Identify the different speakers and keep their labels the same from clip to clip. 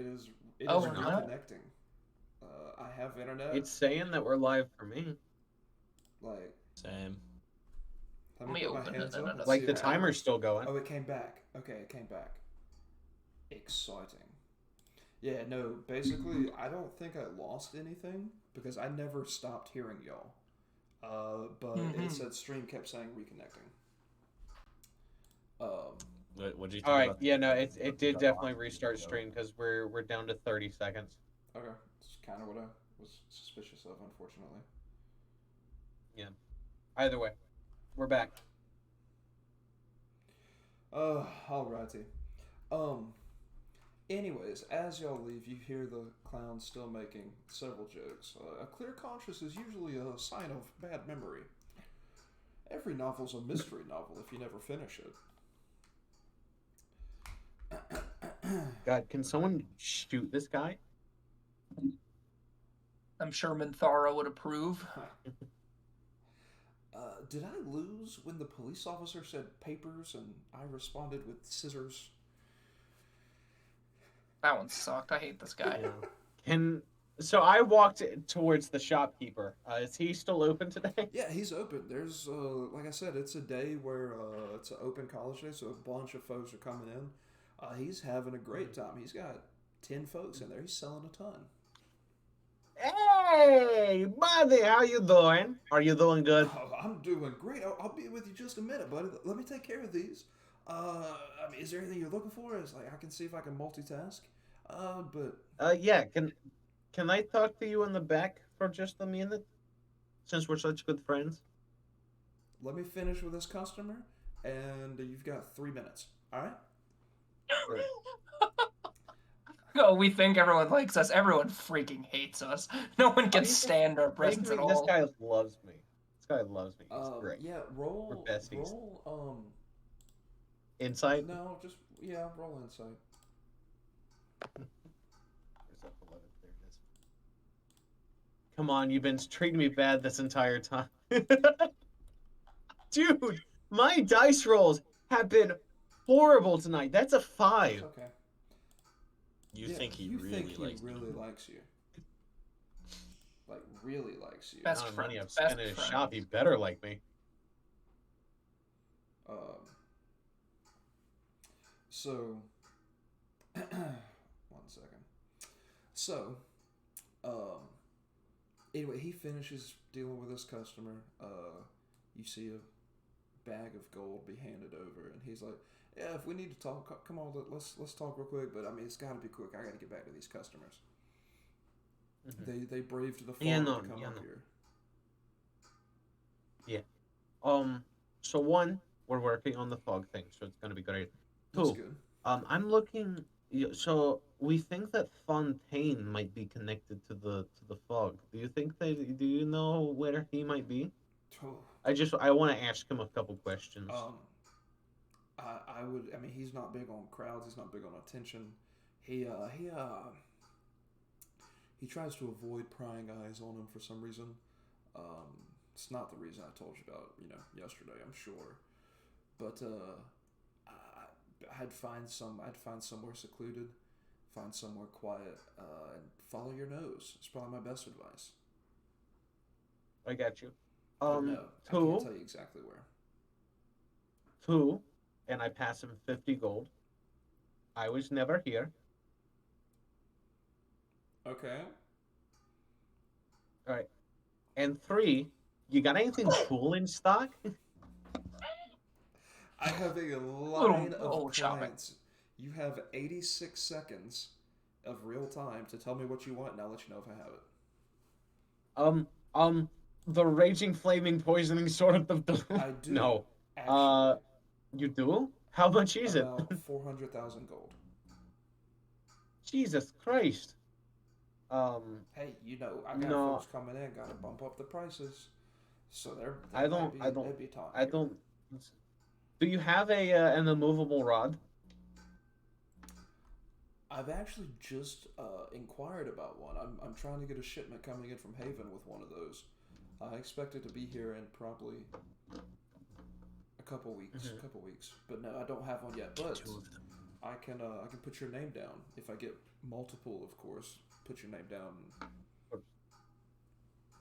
Speaker 1: it
Speaker 2: Oh,
Speaker 1: is
Speaker 2: we're not?
Speaker 1: reconnecting. I have internet.
Speaker 3: It's saying that we're live for me.
Speaker 1: Like,
Speaker 4: Same.
Speaker 1: let
Speaker 2: Let
Speaker 1: me
Speaker 2: me
Speaker 1: put my
Speaker 2: open it
Speaker 1: hands
Speaker 2: in
Speaker 1: up.
Speaker 2: another
Speaker 1: Let's see
Speaker 3: Like, the
Speaker 1: if it
Speaker 2: tab.
Speaker 3: timer's
Speaker 1: works.
Speaker 3: still going.
Speaker 1: Oh, it came back. Okay, it came back. Exciting. Yeah, no, basically, I don't think I lost anything because I never stopped hearing y'all. But it
Speaker 2: Mm-hmm.
Speaker 1: said stream kept saying reconnecting. Um,
Speaker 4: What do you
Speaker 3: All
Speaker 4: think
Speaker 3: right,
Speaker 4: about
Speaker 3: yeah, no,
Speaker 4: the
Speaker 3: it did definitely restart stream because we're down to 30 seconds.
Speaker 1: okay, it's kind of what I was suspicious of, unfortunately.
Speaker 3: Yeah. Either way, we're back.
Speaker 1: Alrighty. Um, Anyways, as y'all leave, you hear the clown still making several jokes. A clear conscience is usually a sign of bad memory. Every novel's a mystery novel if you never finish it.
Speaker 3: God, can someone shoot this guy?
Speaker 2: I'm sure Minthara would approve.
Speaker 1: Did I lose when the police officer said papers and I responded with scissors?
Speaker 2: That one sucked. I hate this guy.
Speaker 3: Yeah. Can so I walked towards the shopkeeper. Is he still open today?
Speaker 1: Yeah, he's open. There's, like I said, it's a day where it's an open college day, so a bunch of folks are coming in. He's having a great time. He's got 10 folks in there. He's selling a ton.
Speaker 3: Hey, buddy, how you doing? Are you doing good?
Speaker 1: Oh, I'm doing great. I'll be with you just a minute, buddy. Let me take care of these. I mean, is there anything you're looking for? Is like I can see if I can multitask. But
Speaker 3: Yeah. Can I talk to you in the back for just a minute? Since we're such good friends.
Speaker 1: let me finish with this customer, and you've got 3 minutes. All right?
Speaker 3: Right.
Speaker 2: Oh, we think everyone likes us. Everyone freaking hates us. No one
Speaker 3: Are
Speaker 2: can
Speaker 3: you
Speaker 2: stand our presence at
Speaker 3: this
Speaker 2: all.
Speaker 3: guy loves me. This guy loves me. He's great.
Speaker 1: Yeah.
Speaker 3: We're
Speaker 1: Roll.
Speaker 3: besties.
Speaker 1: Roll.
Speaker 3: Insight.
Speaker 1: No, just yeah. Roll insight.
Speaker 3: Where's that beloved? There it is. Come on, you've been treating me bad this entire time. Dude, my dice rolls have been horrible tonight. That's a
Speaker 1: That's
Speaker 3: 5.
Speaker 1: okay.
Speaker 4: You
Speaker 1: Yeah,
Speaker 4: think he
Speaker 1: you
Speaker 4: really
Speaker 1: think he
Speaker 4: likes
Speaker 1: really
Speaker 4: you?
Speaker 1: likes you. Like really likes you.
Speaker 2: Best
Speaker 3: The amount of money
Speaker 2: friends,
Speaker 3: I've
Speaker 2: best
Speaker 3: spent at his
Speaker 2: friends.
Speaker 3: shop, he better like me.
Speaker 1: Um. So. 1 second. So. Um. Anyway, he finishes dealing with his customer. You see a bag of gold be handed over, and he's like, "Yeah, if we need to talk, come on, let's talk real quick. But I mean, it's got to be quick. I got to get back to these customers. They braved the fog
Speaker 3: Yeah,
Speaker 1: to
Speaker 3: no,
Speaker 1: come
Speaker 3: yeah,
Speaker 1: up
Speaker 3: no.
Speaker 1: here.
Speaker 3: Yeah. So one, we're working on the fog thing, so it's gonna be great.
Speaker 1: That's
Speaker 3: Two,
Speaker 1: good.
Speaker 3: I'm looking. So we think that Fontaine might be connected to the fog. Do you think that? Do you know where he might be?
Speaker 1: Oh,
Speaker 3: I want to ask him a couple questions.
Speaker 1: Um, I would. I mean, he's not big on crowds. He's not big on attention. He tries to avoid prying eyes on him for some reason. Um, it's not the reason I told you about. Yesterday. I'm sure, but I'd find somewhere secluded, find somewhere quiet, and follow your nose. It's probably my best advice.
Speaker 3: I got you.
Speaker 1: But no, I can't
Speaker 3: Two,
Speaker 1: tell you exactly where.
Speaker 3: two, and I pass him 50 gold. I was never here.
Speaker 1: Okay.
Speaker 3: All right. And three, you got anything cool in stock?
Speaker 1: I have a
Speaker 2: Little
Speaker 1: line of
Speaker 2: oh shopping.
Speaker 1: clients. You have 86 seconds of real time to tell me what you want, and I'll let you know if I have it.
Speaker 3: Um, um, the raging, flaming, poisoning sword of the
Speaker 1: I do,
Speaker 3: no.
Speaker 1: actually.
Speaker 3: Uh, you do? How much is it?
Speaker 1: About 400,000 gold.
Speaker 3: Jesus Christ. Um,
Speaker 1: Hey, I got
Speaker 3: no,
Speaker 1: folks coming in, gotta bump up the prices. So
Speaker 3: I don't, I don't,
Speaker 1: they'd be talking
Speaker 3: I
Speaker 1: here.
Speaker 3: don't. Do you have an immovable rod?
Speaker 1: I've actually just inquired about one. I'm trying to get a shipment coming in from Haven with one of those. I expect it to be here in probably a couple weeks.
Speaker 3: Mhm.
Speaker 1: A couple weeks. But no, I don't have one yet. But
Speaker 4: Two of them.
Speaker 1: I can put your name down if I get multiple, of course. Put your name down.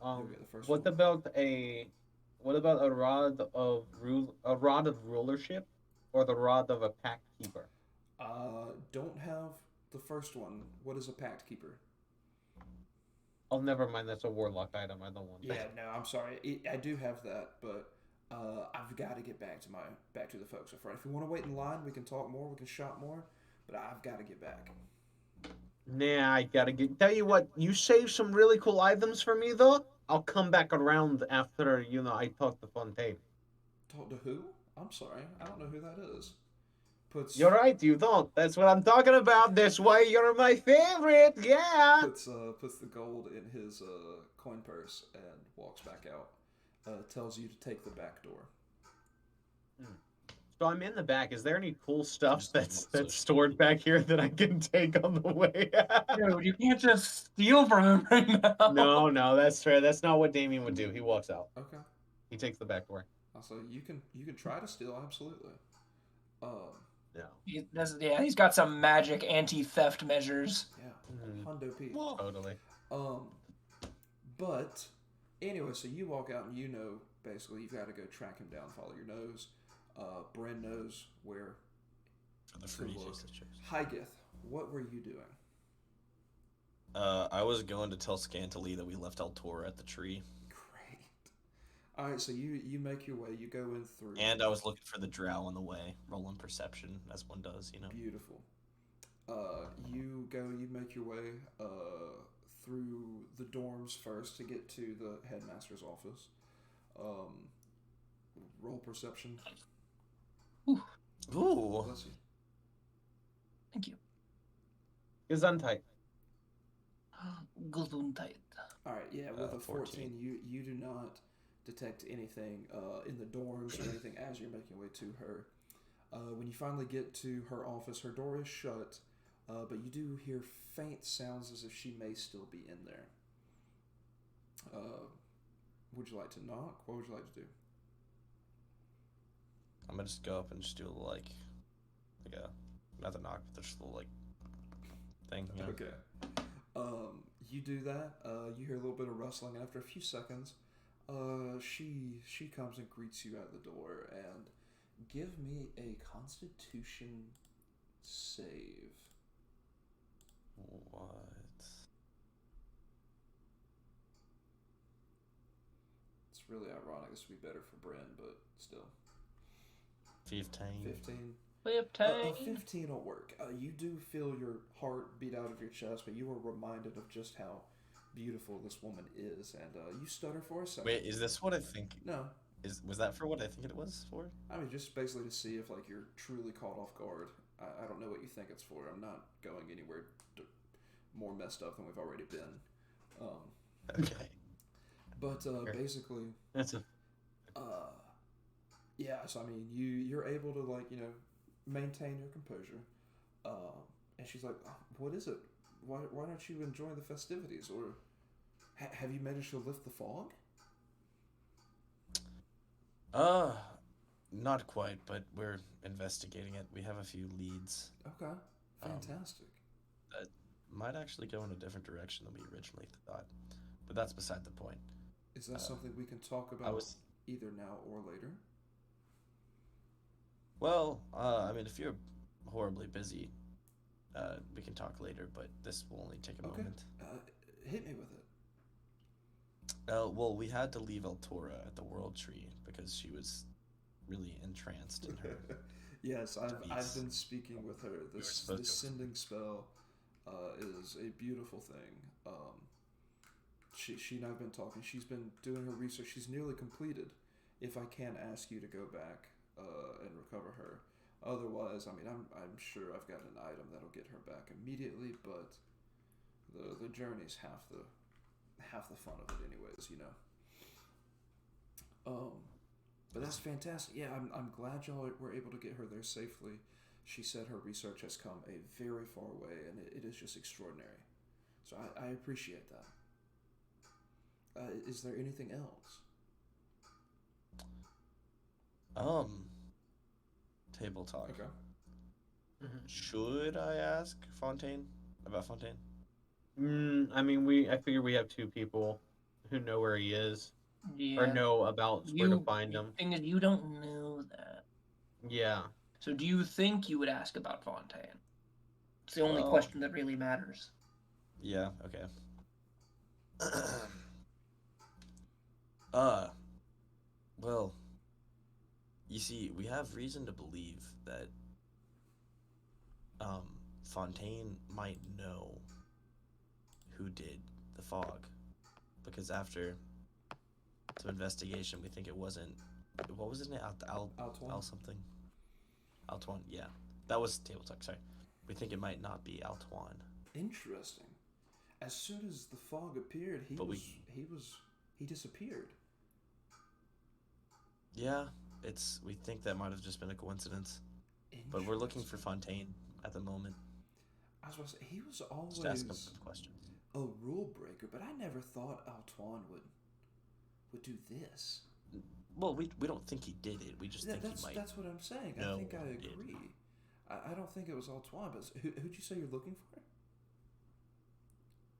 Speaker 1: You'll get the first
Speaker 3: What
Speaker 1: one.
Speaker 3: about a rod of rulership, or the rod of a pact keeper?
Speaker 1: Don't have the first one. What is a pact keeper?
Speaker 3: Oh, never mind. That's a warlock item. I don't want
Speaker 1: Yeah,
Speaker 3: that.
Speaker 1: no, I'm sorry. I do have that, but I've got to get back to the folks up front. If you want to wait in line, we can talk more. We can shop more, but I've got to get back.
Speaker 3: Nah, I gotta get. Tell you what, you save some really cool items for me though. I'll come back around after I talk to Fontaine.
Speaker 1: Talk to who? I'm sorry, I don't know who that is. Puts
Speaker 3: You're right, you don't. That's what I'm talking about. That's why you're my favorite. Yeah.
Speaker 1: puts the gold in his coin purse and walks back out. Tells you to take the back door.
Speaker 3: So I'm in the back. Is there any cool stuff
Speaker 4: Just
Speaker 3: that's
Speaker 4: unlock
Speaker 3: stored back here that I can take on the way?
Speaker 2: Dude, you can't just steal from him right now.
Speaker 3: No, that's fair. That's not what Damien would do. He walks out.
Speaker 1: Okay.
Speaker 3: He takes the back door.
Speaker 1: So you can try to steal, absolutely.
Speaker 3: No.
Speaker 2: He's got some magic anti-theft measures.
Speaker 1: Yeah.
Speaker 3: Mhm.
Speaker 1: Hundo P.
Speaker 4: Whoa.
Speaker 3: Totally.
Speaker 1: But anyway, so you walk out and basically you've got to go track him down, follow your nose. Bren knows where
Speaker 4: For the
Speaker 1: to
Speaker 4: free
Speaker 1: look.
Speaker 4: signatures.
Speaker 1: Hygith, what were you doing?
Speaker 4: I was going to tell Scantily that we left Altora at the tree,
Speaker 1: Great. All right, so you make your way. You go in through.
Speaker 4: and I was looking for the drow on the way, rolling perception as one does,
Speaker 1: Beautiful. You make your way through the dorms first to get to the headmaster's office. Roll perception.
Speaker 4: Ooh.
Speaker 1: Bless you.
Speaker 2: Thank you.
Speaker 3: Gesundheit.
Speaker 2: Gesundheit.
Speaker 1: All right, yeah, with a 14,
Speaker 4: 14.
Speaker 1: you do not detect anything in the dorms or anything as you're making your way to her. When you finally get to her office, her door is shut, but you do hear faint sounds as if she may still be in there. Would you like to knock? What would you like to do?
Speaker 4: I'm gonna just go up and just do a little, like a, not a knock, but just a little, thing,
Speaker 1: Okay. You do that. You hear a little bit of rustling. After a few seconds, she comes and greets you at the door. And give me a Constitution save.
Speaker 4: What?
Speaker 1: It's really ironic. This would be better for Bren, but still.
Speaker 4: 15.
Speaker 1: 15. 15 will work. You do feel your heart beat out of your chest, but you are reminded of just how beautiful this woman is, and you stutter for a second.
Speaker 4: Wait, is this what I think?
Speaker 1: No.
Speaker 4: Was that for what I think it was for?
Speaker 1: I mean, just basically to see if you're truly caught off guard. I don't know what you think it's for. I'm not going anywhere more messed up than we've already been.
Speaker 4: Okay.
Speaker 1: But basically,
Speaker 3: That's a.
Speaker 1: yeah. So I mean, you're able to maintain your composure. And she's like, "What is it? Why aren't you enjoying the festivities? Or have you managed to lift the fog?"
Speaker 4: Not quite, but we're investigating it. We have a few leads.
Speaker 1: Okay, fantastic.
Speaker 4: That might actually go in a different direction than we originally thought, but that's beside the point.
Speaker 1: Is that something we can talk about
Speaker 4: was-
Speaker 1: either now or later?
Speaker 4: Well, I mean, if you're horribly busy, we can talk later, but this will only take a
Speaker 1: Okay.
Speaker 4: moment.
Speaker 1: Hit me with it.
Speaker 4: Well, we had to leave Altora at the World Tree because she was really entranced in her.
Speaker 1: Yes, I've
Speaker 4: Yes.
Speaker 1: been speaking with her.
Speaker 4: were
Speaker 1: This
Speaker 4: supposed
Speaker 1: this
Speaker 4: to.
Speaker 1: sending spell is a beautiful thing. She and I've been talking. She's been doing her research. She's nearly completed. If I can ask you to go back and recover her, otherwise, I mean, I'm sure I've got an item that'll get her back immediately. But the journey's half the fun of it, anyways. But that's fantastic. Yeah, I'm glad y'all were able to get her there safely. She said her research has come a very far way, and it is just extraordinary. So I appreciate that. Is there anything else?
Speaker 4: Table talk.
Speaker 1: Okay.
Speaker 4: Should I ask Fontaine about Fontaine?
Speaker 3: I mean, I figure we have two people who know where he is or
Speaker 2: Yeah.
Speaker 3: know about where to find
Speaker 2: The
Speaker 3: him.
Speaker 2: thing is, you don't know that.
Speaker 3: Yeah.
Speaker 2: So do you think you would ask about Fontaine? It's the only
Speaker 4: Well-
Speaker 2: question that really matters.
Speaker 4: Yeah. Okay. Well, you see, we have reason to believe that Fontaine might know who did the fog, because after some investigation, we think it wasn't. What was his name? Al
Speaker 1: Altoine.
Speaker 4: something. Altoine. Yeah, that was Table Talk. Sorry, we think it might not be Altoine.
Speaker 1: Interesting. As soon as the fog appeared, he disappeared.
Speaker 4: Yeah, we think that might have just been a coincidence, but we're looking for
Speaker 1: Interesting.
Speaker 4: Fontaine at the moment.
Speaker 1: I was about to say, he was
Speaker 4: Just
Speaker 1: always
Speaker 4: ask him some questions.
Speaker 1: a rule breaker, but I never thought Altoine would do this.
Speaker 4: Well, we don't think he did it. We just think he might.
Speaker 1: That's what I'm saying. I
Speaker 4: know
Speaker 1: think I
Speaker 4: who did.
Speaker 1: agree. I don't think it was Altoine, but who'd you say you're looking for?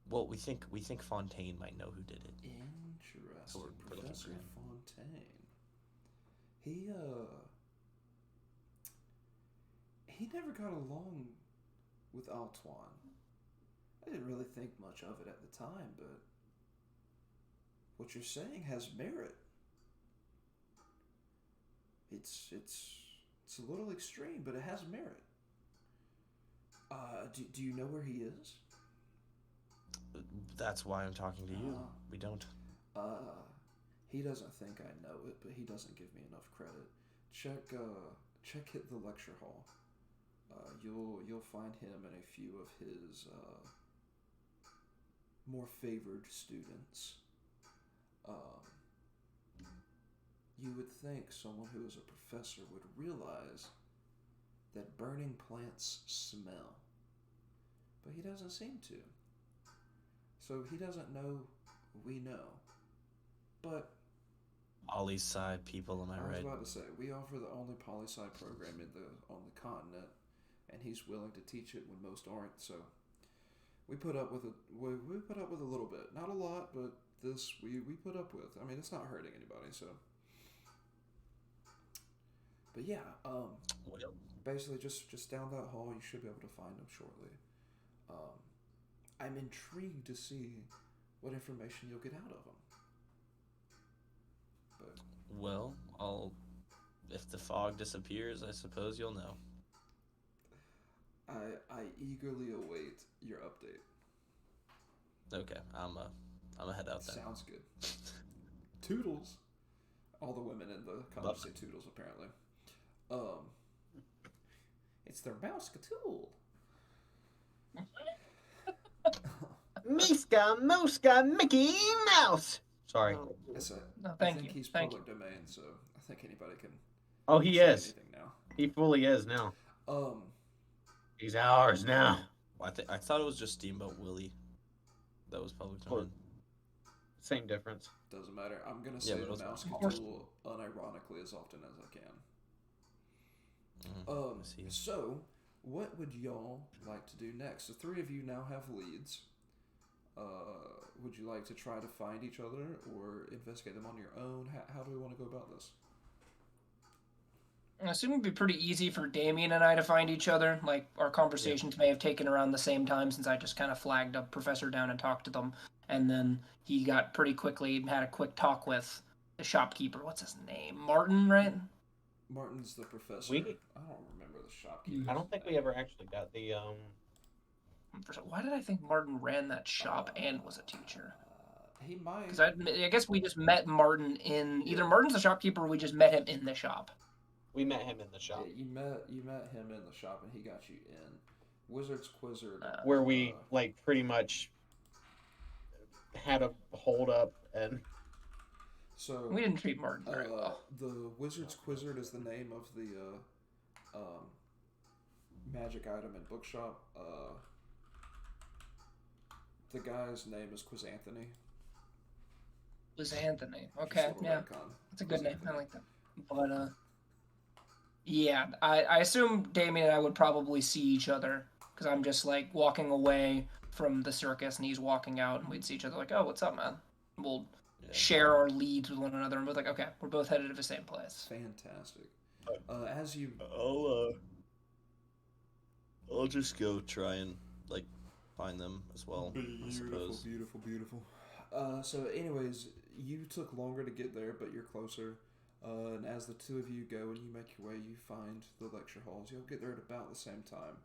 Speaker 4: Well, we think Fontaine might know who did it.
Speaker 1: Interesting.
Speaker 4: We're looking for
Speaker 1: Professor
Speaker 4: him.
Speaker 1: Fontaine. He never got along with Altoine. I didn't really think much of it at the time, but what you're saying has merit. It's a little extreme, but it has merit. Do you know where he is?
Speaker 4: That's why I'm talking to you.
Speaker 1: Ah.
Speaker 4: We don't.
Speaker 1: He doesn't think I know it, but he doesn't give me enough credit. Check hit the lecture hall. You'll find him and a few of his more favored students. You would think someone who is a professor would realize that burning plants smell, but he doesn't seem to. So he doesn't know we know. But
Speaker 4: Ollie Sci people, am I
Speaker 1: I was
Speaker 4: right?
Speaker 1: about to say, we offer the only poli-sci program on the continent, and he's willing to teach it when most aren't. So we put up with we put up with a little bit, not a lot, but this we put up with. I mean, it's not hurting anybody. So, but yeah,
Speaker 4: Well,
Speaker 1: basically just down that hall, you should be able to find him shortly. I'm intrigued to see what information you'll get out of him. But
Speaker 4: if the fog disappears, I suppose you'll know.
Speaker 1: I eagerly await your update.
Speaker 4: Okay, I'm head out then.
Speaker 1: Sounds good. Toodles. All the women in the college say Toodles, apparently. It's their mouse-a-tool.
Speaker 3: Miska, Moska, Mickey Mouse. Sorry.
Speaker 1: That's it.
Speaker 2: No,
Speaker 1: I
Speaker 2: thank
Speaker 1: think
Speaker 2: you.
Speaker 1: he's
Speaker 2: Thank
Speaker 1: public domain, so I think anybody can
Speaker 3: Oh, he
Speaker 1: say
Speaker 3: is.
Speaker 1: anything now.
Speaker 3: He fully is now. He's ours now.
Speaker 4: I thought it was just Steamboat Willie. That was public domain.
Speaker 3: Same difference.
Speaker 1: Doesn't matter. I'm gonna
Speaker 4: Yeah,
Speaker 1: say
Speaker 4: but
Speaker 1: the
Speaker 4: it's-
Speaker 1: mouse-a-tool unironically as often as I can.
Speaker 4: I see.
Speaker 1: So, what would y'all like to do next? The three of you now have leads. Would you like to try to find each other or investigate them on your own? How do we want to go about this?
Speaker 2: I assume it'd be pretty easy for Damien and I to find each other. Like, our conversations may have taken around the same time since I just kind of flagged a professor down and talked to them. And then he got pretty quickly and had a quick talk with the shopkeeper. What's his name? Martin, right?
Speaker 1: Martin's the professor.
Speaker 3: We-
Speaker 1: I don't remember the shopkeeper.
Speaker 3: I don't think we ever actually got the
Speaker 2: Why did I think Martin ran that shop and was a teacher?
Speaker 1: He might.
Speaker 2: Because I guess we just met Martin in... Either Martin's the shopkeeper or we just met him in the shop.
Speaker 3: We met him in the shop
Speaker 1: Yeah, you met him in the shop and he got you in. Wizard's Quizzard.
Speaker 3: where we like pretty much had a hold up and
Speaker 1: So
Speaker 2: We didn't treat Martin very well.
Speaker 1: the Wizard's Quizzard is the name of the magic item and bookshop. The guy's name is Quizanthony.
Speaker 2: Was Anthony.
Speaker 1: Just
Speaker 2: Okay,
Speaker 1: a little
Speaker 2: yeah.
Speaker 1: retcon.
Speaker 2: That's a good name. I
Speaker 1: Quizanthony.
Speaker 2: like that. But, Yeah, I assume Damien and I would probably see each other because I'm just like walking away from the circus and he's walking out and we'd see each other like, oh, what's up, man? We'll
Speaker 4: Yeah.
Speaker 2: share our leads with one another and we're like, okay, we're both headed to the same place.
Speaker 1: Fantastic. As you
Speaker 4: I'll just go try and like find them as well. I suppose.
Speaker 1: beautiful. So, anyways, you took longer to get there, but you're closer. And as the two of you go and you make your way, you find the lecture halls. You'll get there at about the same time.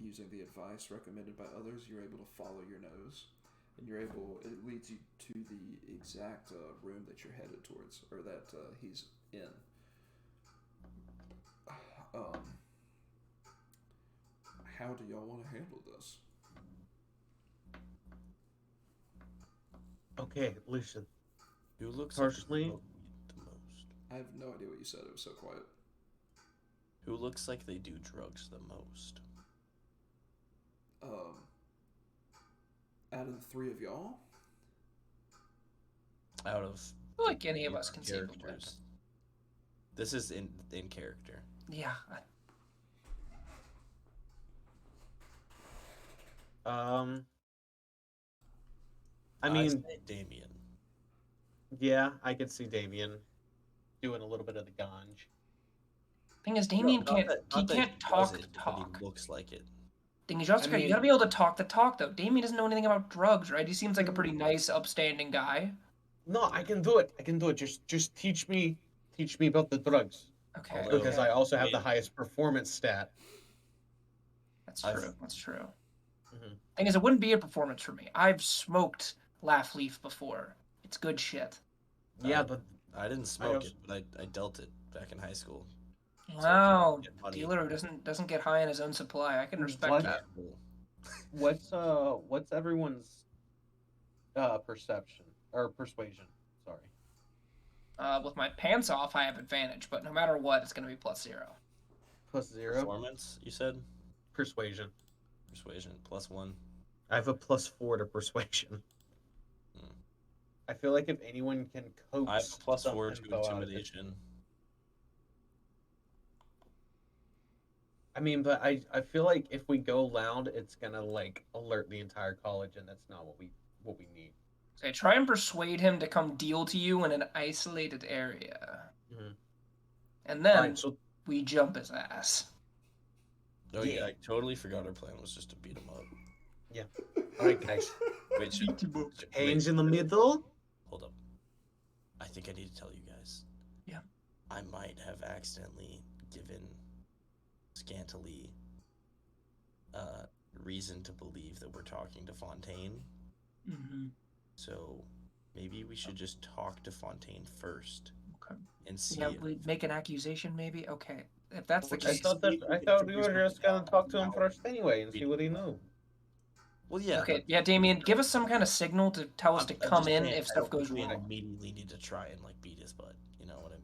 Speaker 1: Using the advice recommended by others, you're able to follow your nose. And it leads you to the exact room that you're headed towards, or that he's in. How do y'all want to handle this?
Speaker 3: Okay, listen.
Speaker 4: Who looks
Speaker 3: Personally-
Speaker 4: like they smoke weed the most?
Speaker 1: I have no idea what you said. It was so quiet.
Speaker 4: Who looks like they do drugs the most?
Speaker 1: Out of the three of y'all,
Speaker 4: Out of
Speaker 2: I feel like any of us can save a word.
Speaker 4: characters. This is in character.
Speaker 2: Yeah.
Speaker 3: I mean,
Speaker 4: say Damien.
Speaker 3: yeah, I could see Damien doing a little bit of the ganj.
Speaker 2: Thing is, Damien
Speaker 4: Not
Speaker 2: can't.
Speaker 4: that-
Speaker 2: He
Speaker 4: not that
Speaker 2: can't
Speaker 4: does
Speaker 2: talk
Speaker 4: it,
Speaker 2: the
Speaker 4: but he
Speaker 2: talk.
Speaker 4: looks like it.
Speaker 2: Thing is, you also
Speaker 3: I
Speaker 2: gotta, you
Speaker 3: mean-
Speaker 2: gotta be able to talk the talk though. Damien doesn't know anything about drugs, right? He seems like a pretty nice, upstanding guy.
Speaker 3: No, I can do it. I can do it. Just teach me about the drugs.
Speaker 2: Okay.
Speaker 4: Although-
Speaker 3: Because
Speaker 2: okay.
Speaker 3: I also have the
Speaker 4: Wait.
Speaker 3: highest performance stat.
Speaker 2: That's
Speaker 4: I've-
Speaker 2: true. That's true.
Speaker 3: Mhm.
Speaker 2: Thing is, it wouldn't be a performance for me. I've smoked Laugh Leaf before. It's good shit.
Speaker 3: Yeah,
Speaker 4: Uh,
Speaker 3: but
Speaker 4: I didn't smoke
Speaker 3: also-
Speaker 4: it, but I dealt it back in high school.
Speaker 2: Wow,
Speaker 4: get money.
Speaker 2: dealer who doesn't get high on his own supply. I can respect
Speaker 3: What?
Speaker 2: that.
Speaker 4: Cool.
Speaker 3: what's everyone's perception or persuasion? Sorry,
Speaker 2: With my pants off, I have advantage, but no matter what, it's gonna be +0.
Speaker 3: +0
Speaker 4: Performance, you said?
Speaker 3: persuasion.
Speaker 4: Persuasion, +1.
Speaker 3: I have a +4 to persuasion.
Speaker 4: Hmm.
Speaker 3: I feel like if anyone can coax,
Speaker 4: I have a +4
Speaker 3: some
Speaker 4: to
Speaker 3: info out of it-
Speaker 4: intimidation.
Speaker 3: I mean, but I feel like if we go loud, it's gonna like alert the entire college, and that's not what we need.
Speaker 2: Okay, try and persuade him to come deal to you in an isolated area,
Speaker 3: Mhm.
Speaker 2: and then
Speaker 3: Alright, so
Speaker 2: we jump his ass.
Speaker 4: Oh
Speaker 3: Yeah.
Speaker 4: yeah, I totally forgot our plan was just to beat him up.
Speaker 3: alright, guys,
Speaker 4: Wait,
Speaker 3: hands in the middle.
Speaker 4: hold up. I think I need to tell you guys.
Speaker 2: Yeah.
Speaker 4: I might have accidentally given Scantily reason to believe that we're talking to Fontaine.
Speaker 2: Mm-hmm.
Speaker 4: So maybe we should just talk to Fontaine first
Speaker 2: Okay.
Speaker 4: and see.
Speaker 2: Yeah,
Speaker 4: if-
Speaker 2: we make an accusation, maybe. Okay, if that's the
Speaker 4: Well,
Speaker 3: I
Speaker 2: case.
Speaker 3: thought we were just gonna talk to him first anyway and see what he knew.
Speaker 4: Well, yeah.
Speaker 2: Okay, yeah, Damien, give us some kind of signal to tell us to
Speaker 4: I'm
Speaker 2: come
Speaker 4: just
Speaker 2: in
Speaker 4: saying,
Speaker 2: if
Speaker 4: I
Speaker 2: stuff
Speaker 4: don't
Speaker 2: goes
Speaker 4: think we
Speaker 2: wrong.
Speaker 4: immediately need to try and like beat his butt.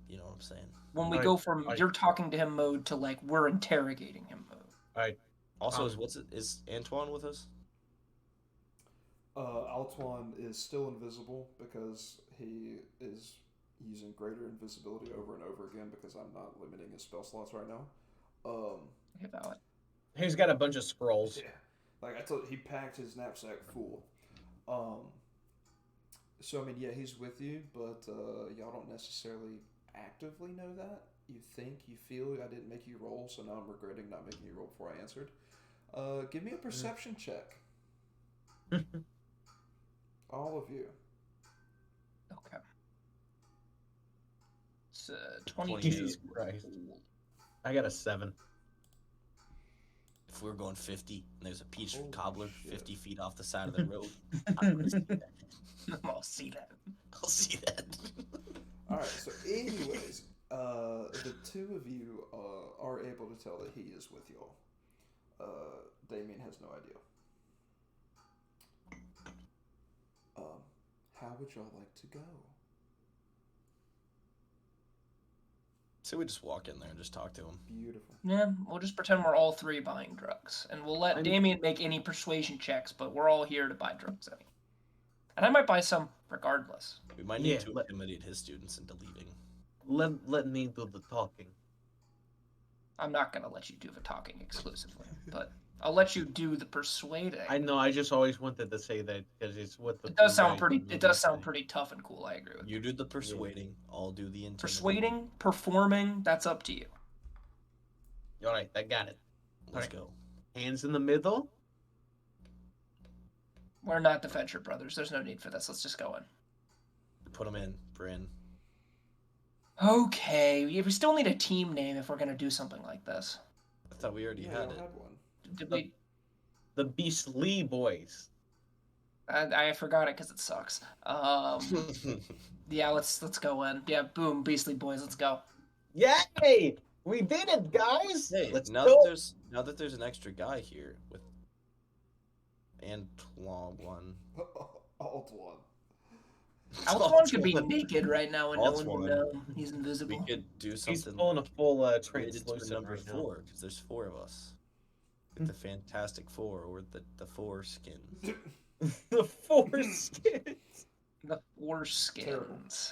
Speaker 4: You know what I'm saying.
Speaker 2: When we
Speaker 3: Alright,
Speaker 2: go from
Speaker 3: alright.
Speaker 2: you're talking to him mode to like we're interrogating him mode.
Speaker 4: Also,
Speaker 3: Um,
Speaker 4: is Antoine with us?
Speaker 1: Altuan is still invisible because he is using greater invisibility over and over again because I'm not limiting his spell slots right now.
Speaker 2: Okay, valid.
Speaker 3: He's got a bunch of scrolls.
Speaker 1: Yeah, like I told, he packed his knapsack full. So I mean, yeah, he's with you, but y'all don't necessarily actively know that. You think, you feel. I didn't make you roll, so now I'm regretting not making you roll before I answered. Give me a perception check, all of you.
Speaker 2: Okay. It's 22.
Speaker 3: Jesus Christ. I got a 7.
Speaker 4: If we were going 50 and there's a peach
Speaker 1: Holy
Speaker 4: cobbler
Speaker 1: shit.
Speaker 4: 50 feet off the side of the road, I wanna see that.
Speaker 2: I'll see that.
Speaker 4: I'll see that.
Speaker 1: All right. So, anyways, the two of you are able to tell that he is with y'all. Damien has no idea. How would y'all like to go?
Speaker 4: So we just walk in there and just talk to him.
Speaker 1: Beautiful.
Speaker 2: Yeah, we'll just pretend we're all three buying drugs, and we'll let Damien make any persuasion checks, but we're all here to buy drugs anyway. And I might buy some regardless.
Speaker 4: We might need
Speaker 3: Yeah,
Speaker 4: to
Speaker 3: let-
Speaker 4: intimidate his students into leaving.
Speaker 3: let me do the talking.
Speaker 2: I'm not gonna let you do the talking exclusively, but I'll let you do the persuading.
Speaker 3: I know. I just always wanted to say that because it's what the
Speaker 2: It does
Speaker 3: two
Speaker 2: sound
Speaker 3: guys
Speaker 2: pretty.
Speaker 3: in the
Speaker 2: It does
Speaker 3: movie
Speaker 2: sound
Speaker 3: say.
Speaker 2: pretty tough and cool. I agree with
Speaker 4: You do the persuading. I'll do the intimidating.
Speaker 2: persuading, performing. That's up to you.
Speaker 3: All right, I got it.
Speaker 4: Let's
Speaker 3: Alright.
Speaker 4: go.
Speaker 3: Hands in the middle.
Speaker 2: We're not the Venture Brothers. There's no need for this. Let's just go in.
Speaker 4: Put them in, Bryn.
Speaker 2: Okay, we still need a team name if we're gonna do something like this.
Speaker 4: I thought we already
Speaker 1: Yeah,
Speaker 4: had
Speaker 1: I
Speaker 4: it.
Speaker 1: had one.
Speaker 2: Did we?
Speaker 3: The Beastly Boys.
Speaker 2: I forgot it because it sucks. Yeah, let's go in. Yeah, boom, Beastly Boys, let's go.
Speaker 3: Yay! We did it, guys.
Speaker 4: Hey,
Speaker 3: Let's
Speaker 4: now
Speaker 3: go.
Speaker 4: that there's an extra guy here with Antoine.
Speaker 1: Alt one.
Speaker 2: Alphonse could be naked right now and no one
Speaker 4: Alphonse.
Speaker 2: would know. He's
Speaker 4: We
Speaker 2: invisible.
Speaker 4: could do
Speaker 3: He's
Speaker 4: something
Speaker 3: pulling a full
Speaker 4: related to
Speaker 3: translucent
Speaker 4: number
Speaker 3: right now.
Speaker 4: 4 because there's 4 of us. Like the Fantastic Four or the Four Skins.
Speaker 3: The foreskins.
Speaker 2: The foreskins.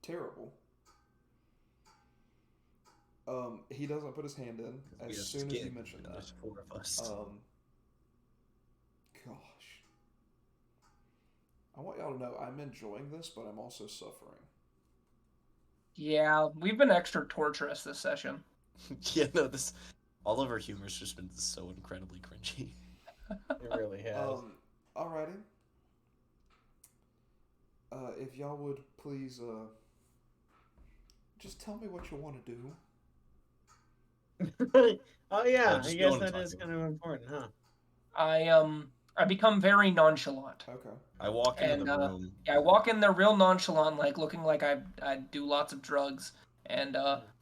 Speaker 1: Terrible. He doesn't put his hand in
Speaker 4: We
Speaker 1: as
Speaker 4: have
Speaker 1: soon as you
Speaker 4: skin,
Speaker 1: mention
Speaker 4: and
Speaker 1: that.
Speaker 4: There's 4 of us.
Speaker 1: Gosh. I want y'all to know I'm enjoying this, but I'm also suffering.
Speaker 2: Yeah, we've been extra torturous this session.
Speaker 4: Yeah, no, this all of our humor's just been so incredibly cringy.
Speaker 3: It really has.
Speaker 1: Alrighty. If y'all would please, just tell me what you want to do.
Speaker 3: Oh yeah,
Speaker 4: just
Speaker 3: I
Speaker 4: go
Speaker 3: guess
Speaker 4: and
Speaker 3: that
Speaker 4: talk
Speaker 3: is
Speaker 4: to him.
Speaker 3: kind of important, huh?
Speaker 2: I become very nonchalant.
Speaker 1: Okay.
Speaker 4: I walk into the
Speaker 2: And,
Speaker 4: room.
Speaker 2: Yeah, I walk in there real nonchalant, like looking like I do lots of drugs, and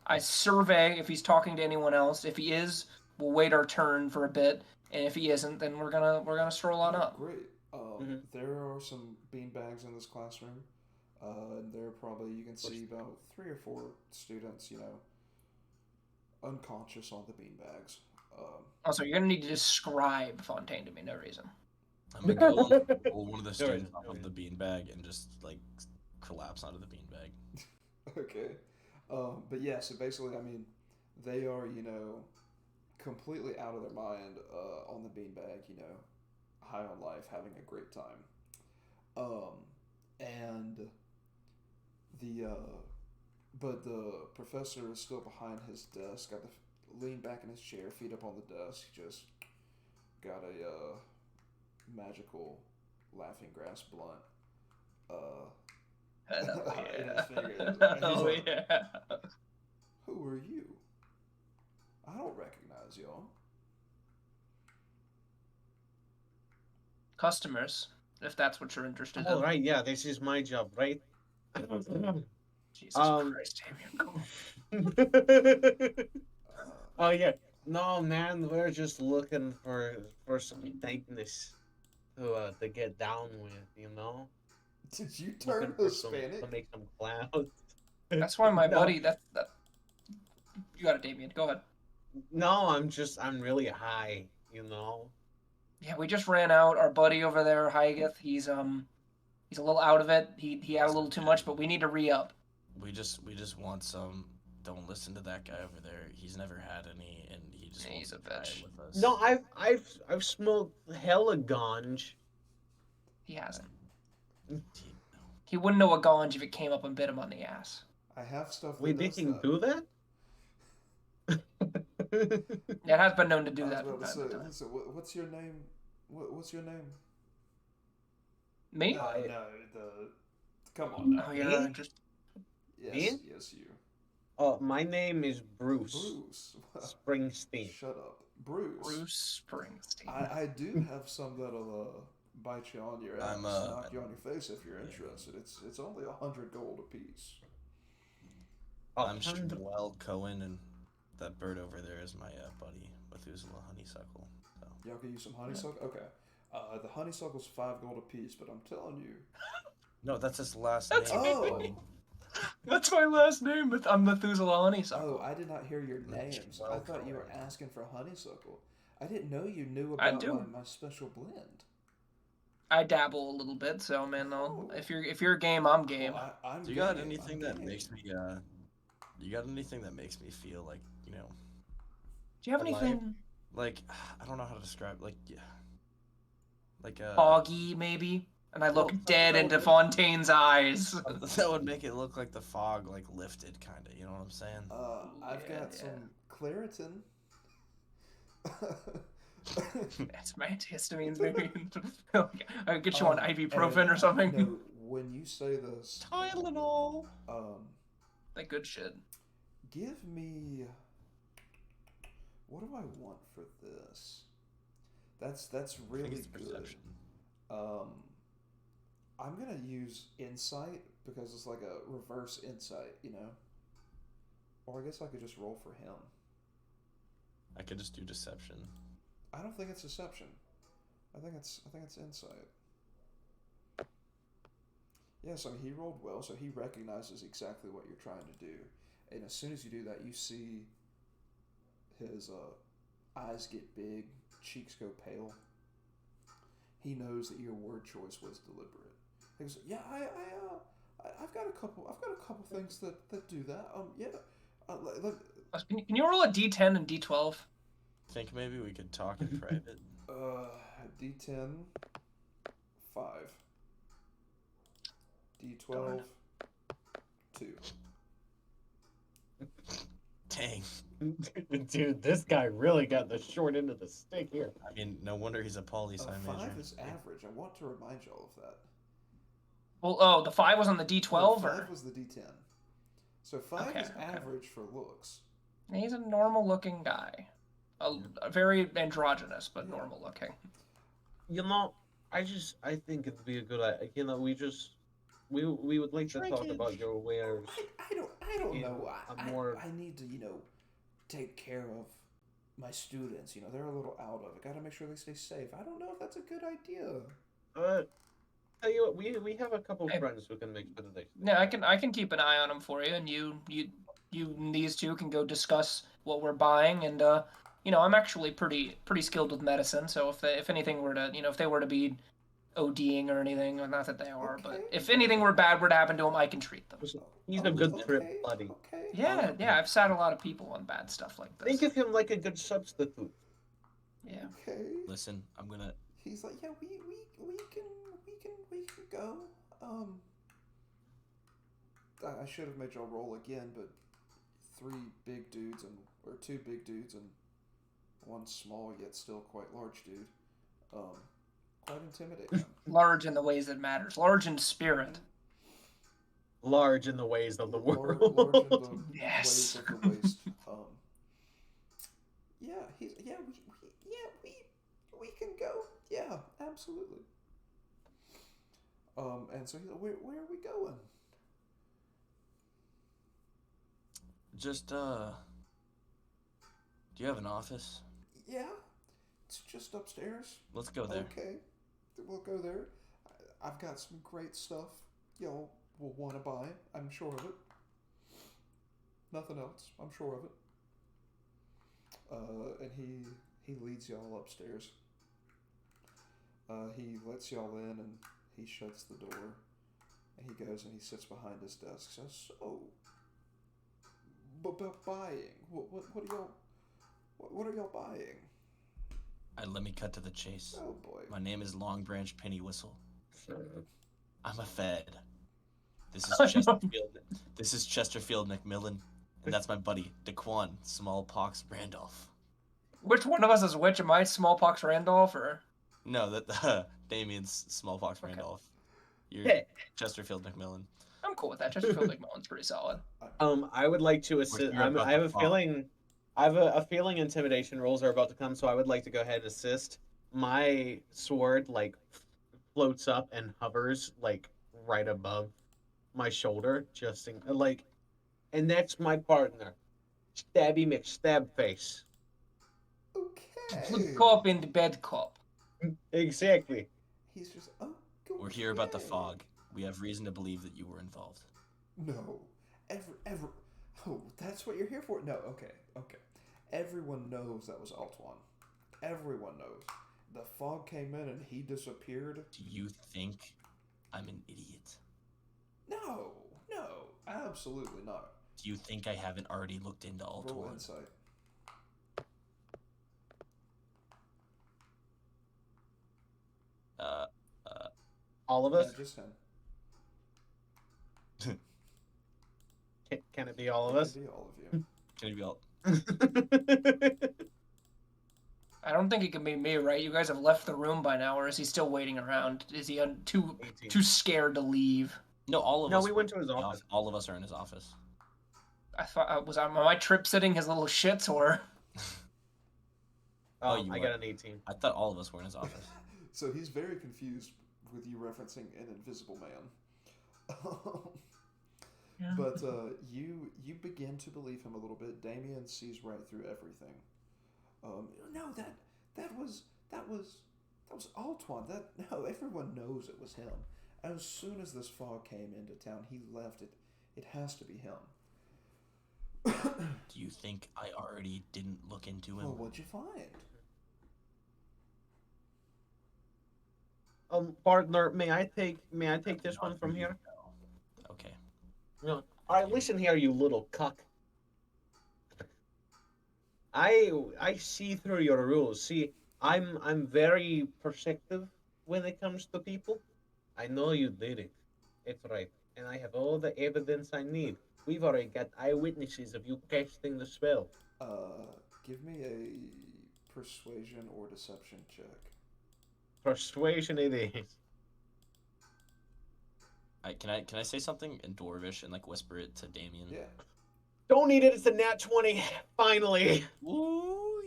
Speaker 2: I survey if he's talking to anyone else. If he is, we'll wait our turn for a bit, and if he isn't, then we're gonna stroll on up.
Speaker 1: Great.
Speaker 3: Mhm.
Speaker 1: There are some beanbags in this classroom. And there are probably, you can see about 3 or 4 students, unconscious on the beanbags.
Speaker 2: Also, you're gonna need to describe Fontaine to me, no reason.
Speaker 4: I'm gonna go and pull one of the
Speaker 3: Go ahead,
Speaker 4: students off
Speaker 3: go
Speaker 4: of the beanbag and just like collapse onto the beanbag.
Speaker 1: Okay. But yeah, so basically, I mean, they are, completely out of their mind on the beanbag, high on life, having a great time. And but the professor is still behind his desk, got leaned back in his chair, feet up on the desk, just got a magical laughing grass blunt.
Speaker 2: Hell
Speaker 1: in
Speaker 2: yeah.
Speaker 1: his fingers. And he's
Speaker 2: Hell
Speaker 1: like,
Speaker 2: yeah.
Speaker 1: "Who are you? I don't recognize y'all."
Speaker 2: Customers, if that's what you're interested
Speaker 3: All
Speaker 2: in.
Speaker 3: right, yeah, this is my job, right?
Speaker 2: Jesus
Speaker 3: Um,
Speaker 2: Christ, Damien.
Speaker 3: Oh yeah, no man, we're just looking for some dateness to get down with.
Speaker 1: Did you
Speaker 3: Looking
Speaker 1: turn
Speaker 3: for some
Speaker 1: Hispanic?
Speaker 3: to make some clouds.
Speaker 2: That's why my
Speaker 3: No.
Speaker 2: buddy. That. You got it, Damien. Go ahead.
Speaker 3: No, I'm really high.
Speaker 2: Yeah, we just ran out. Our buddy over there, Hygeth, he's a little out of it. He had a little too much, but we need to re-up.
Speaker 4: We just want some. Don't listen to that guy over there. He's never had any, and he just
Speaker 2: Yeah,
Speaker 4: wants
Speaker 2: he's
Speaker 4: to
Speaker 2: a
Speaker 4: try
Speaker 2: bitch.
Speaker 4: it with us.
Speaker 3: No, I've smoked hella ganj.
Speaker 2: He hasn't.
Speaker 4: No.
Speaker 2: He wouldn't know a ganj if it came up and bit him on the ass.
Speaker 1: I have stuff that
Speaker 3: Wait, they
Speaker 1: does
Speaker 3: can
Speaker 1: that.
Speaker 3: do that?
Speaker 2: Yeah, it has been known to do
Speaker 1: I was
Speaker 2: that from
Speaker 1: about to
Speaker 2: time to
Speaker 1: say,
Speaker 2: time.
Speaker 1: listen, what's your name? What's your name?
Speaker 2: Me?
Speaker 1: No, come on now.
Speaker 2: Oh, you're
Speaker 3: Me?
Speaker 2: just.
Speaker 1: Yes,
Speaker 3: Me?
Speaker 1: yes, you.
Speaker 3: Oh, my name is Bruce
Speaker 1: Bruce.
Speaker 3: Springsteen.
Speaker 1: Shut up, Bruce.
Speaker 2: Bruce Springsteen.
Speaker 1: I do have some that'll bite you on your ass,
Speaker 4: I'm,
Speaker 1: knock you on your face if you're interested. It's only 100 gold apiece.
Speaker 3: Oh,
Speaker 4: I'm Shmuel Cohen, and that bird over there is my buddy, Methuselah Honeysuckle. So.
Speaker 1: Y'all can use some honeysuckle. Okay. The honeysuckle's 5 gold apiece, but I'm telling you.
Speaker 4: No, that's his last
Speaker 2: That's
Speaker 4: name.
Speaker 1: Oh.
Speaker 2: That's my last name. I'm Methuselah Honeysuckle.
Speaker 1: Oh, I did not hear your names. I
Speaker 4: Well,
Speaker 1: thought you were asking for honeysuckle. I didn't know you knew
Speaker 2: I
Speaker 1: about
Speaker 2: do.
Speaker 1: my special blend.
Speaker 2: I dabble a little bit, so man,
Speaker 1: Oh.
Speaker 2: if you're game, I'm game.
Speaker 1: Well, I'm
Speaker 4: Do you got
Speaker 1: game,
Speaker 4: anything
Speaker 1: I'm
Speaker 4: that
Speaker 1: game.
Speaker 4: makes me you got anything that makes me feel like,
Speaker 2: Do you have
Speaker 3: Alive.
Speaker 2: anything
Speaker 4: like I don't know how to describe like yeah. Like
Speaker 2: foggy maybe? And I look
Speaker 3: Well,
Speaker 2: dead
Speaker 3: that
Speaker 2: into
Speaker 3: would-
Speaker 2: Fontaine's eyes.
Speaker 4: that would make it look like the fog like lifted kinda, you know what I'm saying?
Speaker 1: I've
Speaker 2: Yeah,
Speaker 1: got some Claritin.
Speaker 2: It's my antihistamines, maybe. I get you on
Speaker 1: Um,
Speaker 2: ibuprofen
Speaker 1: and,
Speaker 2: or something.
Speaker 1: No, when you say this,
Speaker 4: Tylenol.
Speaker 2: Like good shit.
Speaker 1: give me. What do I want for this? That's
Speaker 4: I think
Speaker 1: really
Speaker 4: it's
Speaker 1: good.
Speaker 4: perception.
Speaker 1: I'm gonna use insight because it's like a reverse insight, you know. Or I guess I could just roll for him.
Speaker 4: I could just do deception.
Speaker 1: I don't think it's deception. I think it's insight. Yeah, so he rolled well, so he recognizes exactly what you're trying to do, and as soon as you do that, you see his eyes get big, cheeks go pale. He knows that your word choice was deliberate. He goes, "Yeah, I've got a couple things that do that. Yeah,
Speaker 2: Can you roll a d10 and d12?
Speaker 4: Think maybe we could talk in private.
Speaker 1: D10, 5. D12, 2.
Speaker 4: Dang.
Speaker 3: Dude, this guy really got the short end of the stick here.
Speaker 4: I mean, no wonder he's a poli sci
Speaker 1: 5
Speaker 4: major.
Speaker 1: is average. I want to remind y'all of that.
Speaker 2: Well, oh, the 5 was on the
Speaker 1: No,
Speaker 2: d12,
Speaker 1: 5
Speaker 2: or
Speaker 1: was the D10. So 5
Speaker 2: Okay,
Speaker 1: is
Speaker 2: okay.
Speaker 1: average for looks.
Speaker 2: he's a normal-looking guy, a very androgynous but
Speaker 1: Yeah.
Speaker 2: normal-looking.
Speaker 3: You know, I think it'd be a good idea. You know, we would like to talk
Speaker 4: Shrinkage.
Speaker 3: about your wares.
Speaker 1: I don't
Speaker 3: You
Speaker 1: know.
Speaker 3: know,
Speaker 1: I,
Speaker 3: a more-
Speaker 1: I need to, take care of my students. They're a little out of it. Got to make sure they stay safe. I don't know if that's a good idea.
Speaker 3: Tell you what, we have a couple
Speaker 2: Hey.
Speaker 3: friends who can make sure that they.
Speaker 2: Yeah, I can keep an eye on him for you, and you and these two can go discuss what we're buying, and I'm actually pretty skilled with medicine, so if anything were to, if they were to be ODing or anything, well, not that they are, but
Speaker 1: Okay.
Speaker 2: if anything were bad were to happen to them, I can treat them.
Speaker 3: He's a good
Speaker 1: Okay,
Speaker 3: trip buddy.
Speaker 1: Okay.
Speaker 2: Yeah, I've sat a lot of people on bad stuff like this.
Speaker 3: Think of him like a good substitute.
Speaker 2: Yeah.
Speaker 1: Okay.
Speaker 4: Listen, I'm gonna.
Speaker 1: He's like, yeah, we can go. I should have made y'all roll again, but 2 big dudes and one small yet still quite large dude. Quite intimidating.
Speaker 2: Large in the ways that matters. Large in spirit.
Speaker 3: Large in the ways of the world.
Speaker 1: Large in the
Speaker 2: Yes.
Speaker 1: ways of the waste. We can go. Yeah, absolutely. And so he's like, where are we going?
Speaker 4: Just do you have an office?
Speaker 1: Yeah, it's just upstairs.
Speaker 4: Let's go there.
Speaker 1: Okay, we'll go there. I've got some great stuff y'all will want to buy. I'm sure of it. Nothing else. I'm sure of it. And he leads y'all upstairs. He lets y'all in and he shuts the door. And he goes and he sits behind his desk. Says, "So, but buying. What are y'all buying?"
Speaker 4: Let me cut to the chase.
Speaker 1: Oh boy.
Speaker 4: My name is Long Branch Penny Whistle. I'm a Fed. This is
Speaker 2: I know.
Speaker 4: Chesterfield. This is Chesterfield McMillan, and that's my buddy Daquan Smallpox Randolph.
Speaker 2: Which one of us is which? Am I Smallpox Randolph or?
Speaker 4: No, that Damien's Smallpox
Speaker 2: Okay.
Speaker 4: Randolph. You're
Speaker 3: Hey,
Speaker 4: Chesterfield McMillan.
Speaker 2: I'm cool with that. Chesterfield McMillan's pretty solid.
Speaker 3: I would like to assist.
Speaker 4: here about
Speaker 3: I have
Speaker 4: the
Speaker 3: a
Speaker 4: fog.
Speaker 3: feeling. I have a feeling intimidation rolls are about to come, so I would like to go ahead and assist. My sword floats up and hovers right above my shoulder, just and that's my partner, Stabby McStabface.
Speaker 1: Okay.
Speaker 2: Flip cop in the bed cop.
Speaker 3: Exactly.
Speaker 1: He's just, oh,
Speaker 4: We're here about the
Speaker 1: okay.
Speaker 4: fog. We have reason to believe that you were involved.
Speaker 1: No. Ever. Oh, that's what you're here for? No, okay. Everyone knows that was Altuan. Everyone knows. the fog came in and he disappeared.
Speaker 4: Do you think I'm an idiot?
Speaker 1: No, absolutely not.
Speaker 4: Do you think I haven't already looked into
Speaker 1: Roll
Speaker 4: Altorn?
Speaker 1: insight.
Speaker 3: All of
Speaker 1: Yeah,
Speaker 3: us?
Speaker 1: just him.
Speaker 3: Can it be all of
Speaker 1: It
Speaker 3: us?
Speaker 1: could be all of you.
Speaker 4: Can it be all?
Speaker 2: I don't think it can be me, right? You guys have left the room by now, or is he still waiting around? Is he too
Speaker 3: 18.
Speaker 2: scared to leave?
Speaker 4: No, all of
Speaker 3: No,
Speaker 4: us.
Speaker 3: we
Speaker 4: were
Speaker 3: went to his
Speaker 4: in the
Speaker 3: office.
Speaker 4: All of us are in his office.
Speaker 2: I thought am I trip sitting his little shits, or
Speaker 3: Oh,
Speaker 4: you
Speaker 3: I
Speaker 4: were.
Speaker 3: got an 18.
Speaker 4: I thought all of us were in his office.
Speaker 1: So he's very confused with you referencing an invisible man.
Speaker 2: yeah.
Speaker 1: But you begin to believe him a little bit. Damien sees right through everything. No, that was Altuan. No, everyone knows it was him. As soon as this fog came into town, he left it. It has to be him.
Speaker 4: Do you think I already didn't look into him?
Speaker 1: Well, what'd you find?
Speaker 3: Partner, may I take this one from here?
Speaker 4: Okay.
Speaker 3: No. All right, listen here, you little cuck. I see through your rules. See, I'm very perceptive when it comes to people. I know you did it. It's right, and I have all the evidence I need. We've already got eyewitnesses of you casting the spell.
Speaker 1: Give me a persuasion or deception check.
Speaker 3: Persuasion it is.
Speaker 4: Can I say something in Dwarvish and like whisper it to Damien?
Speaker 1: Yeah.
Speaker 3: Don't need it. It's a nat 20. Finally.
Speaker 4: Ooh.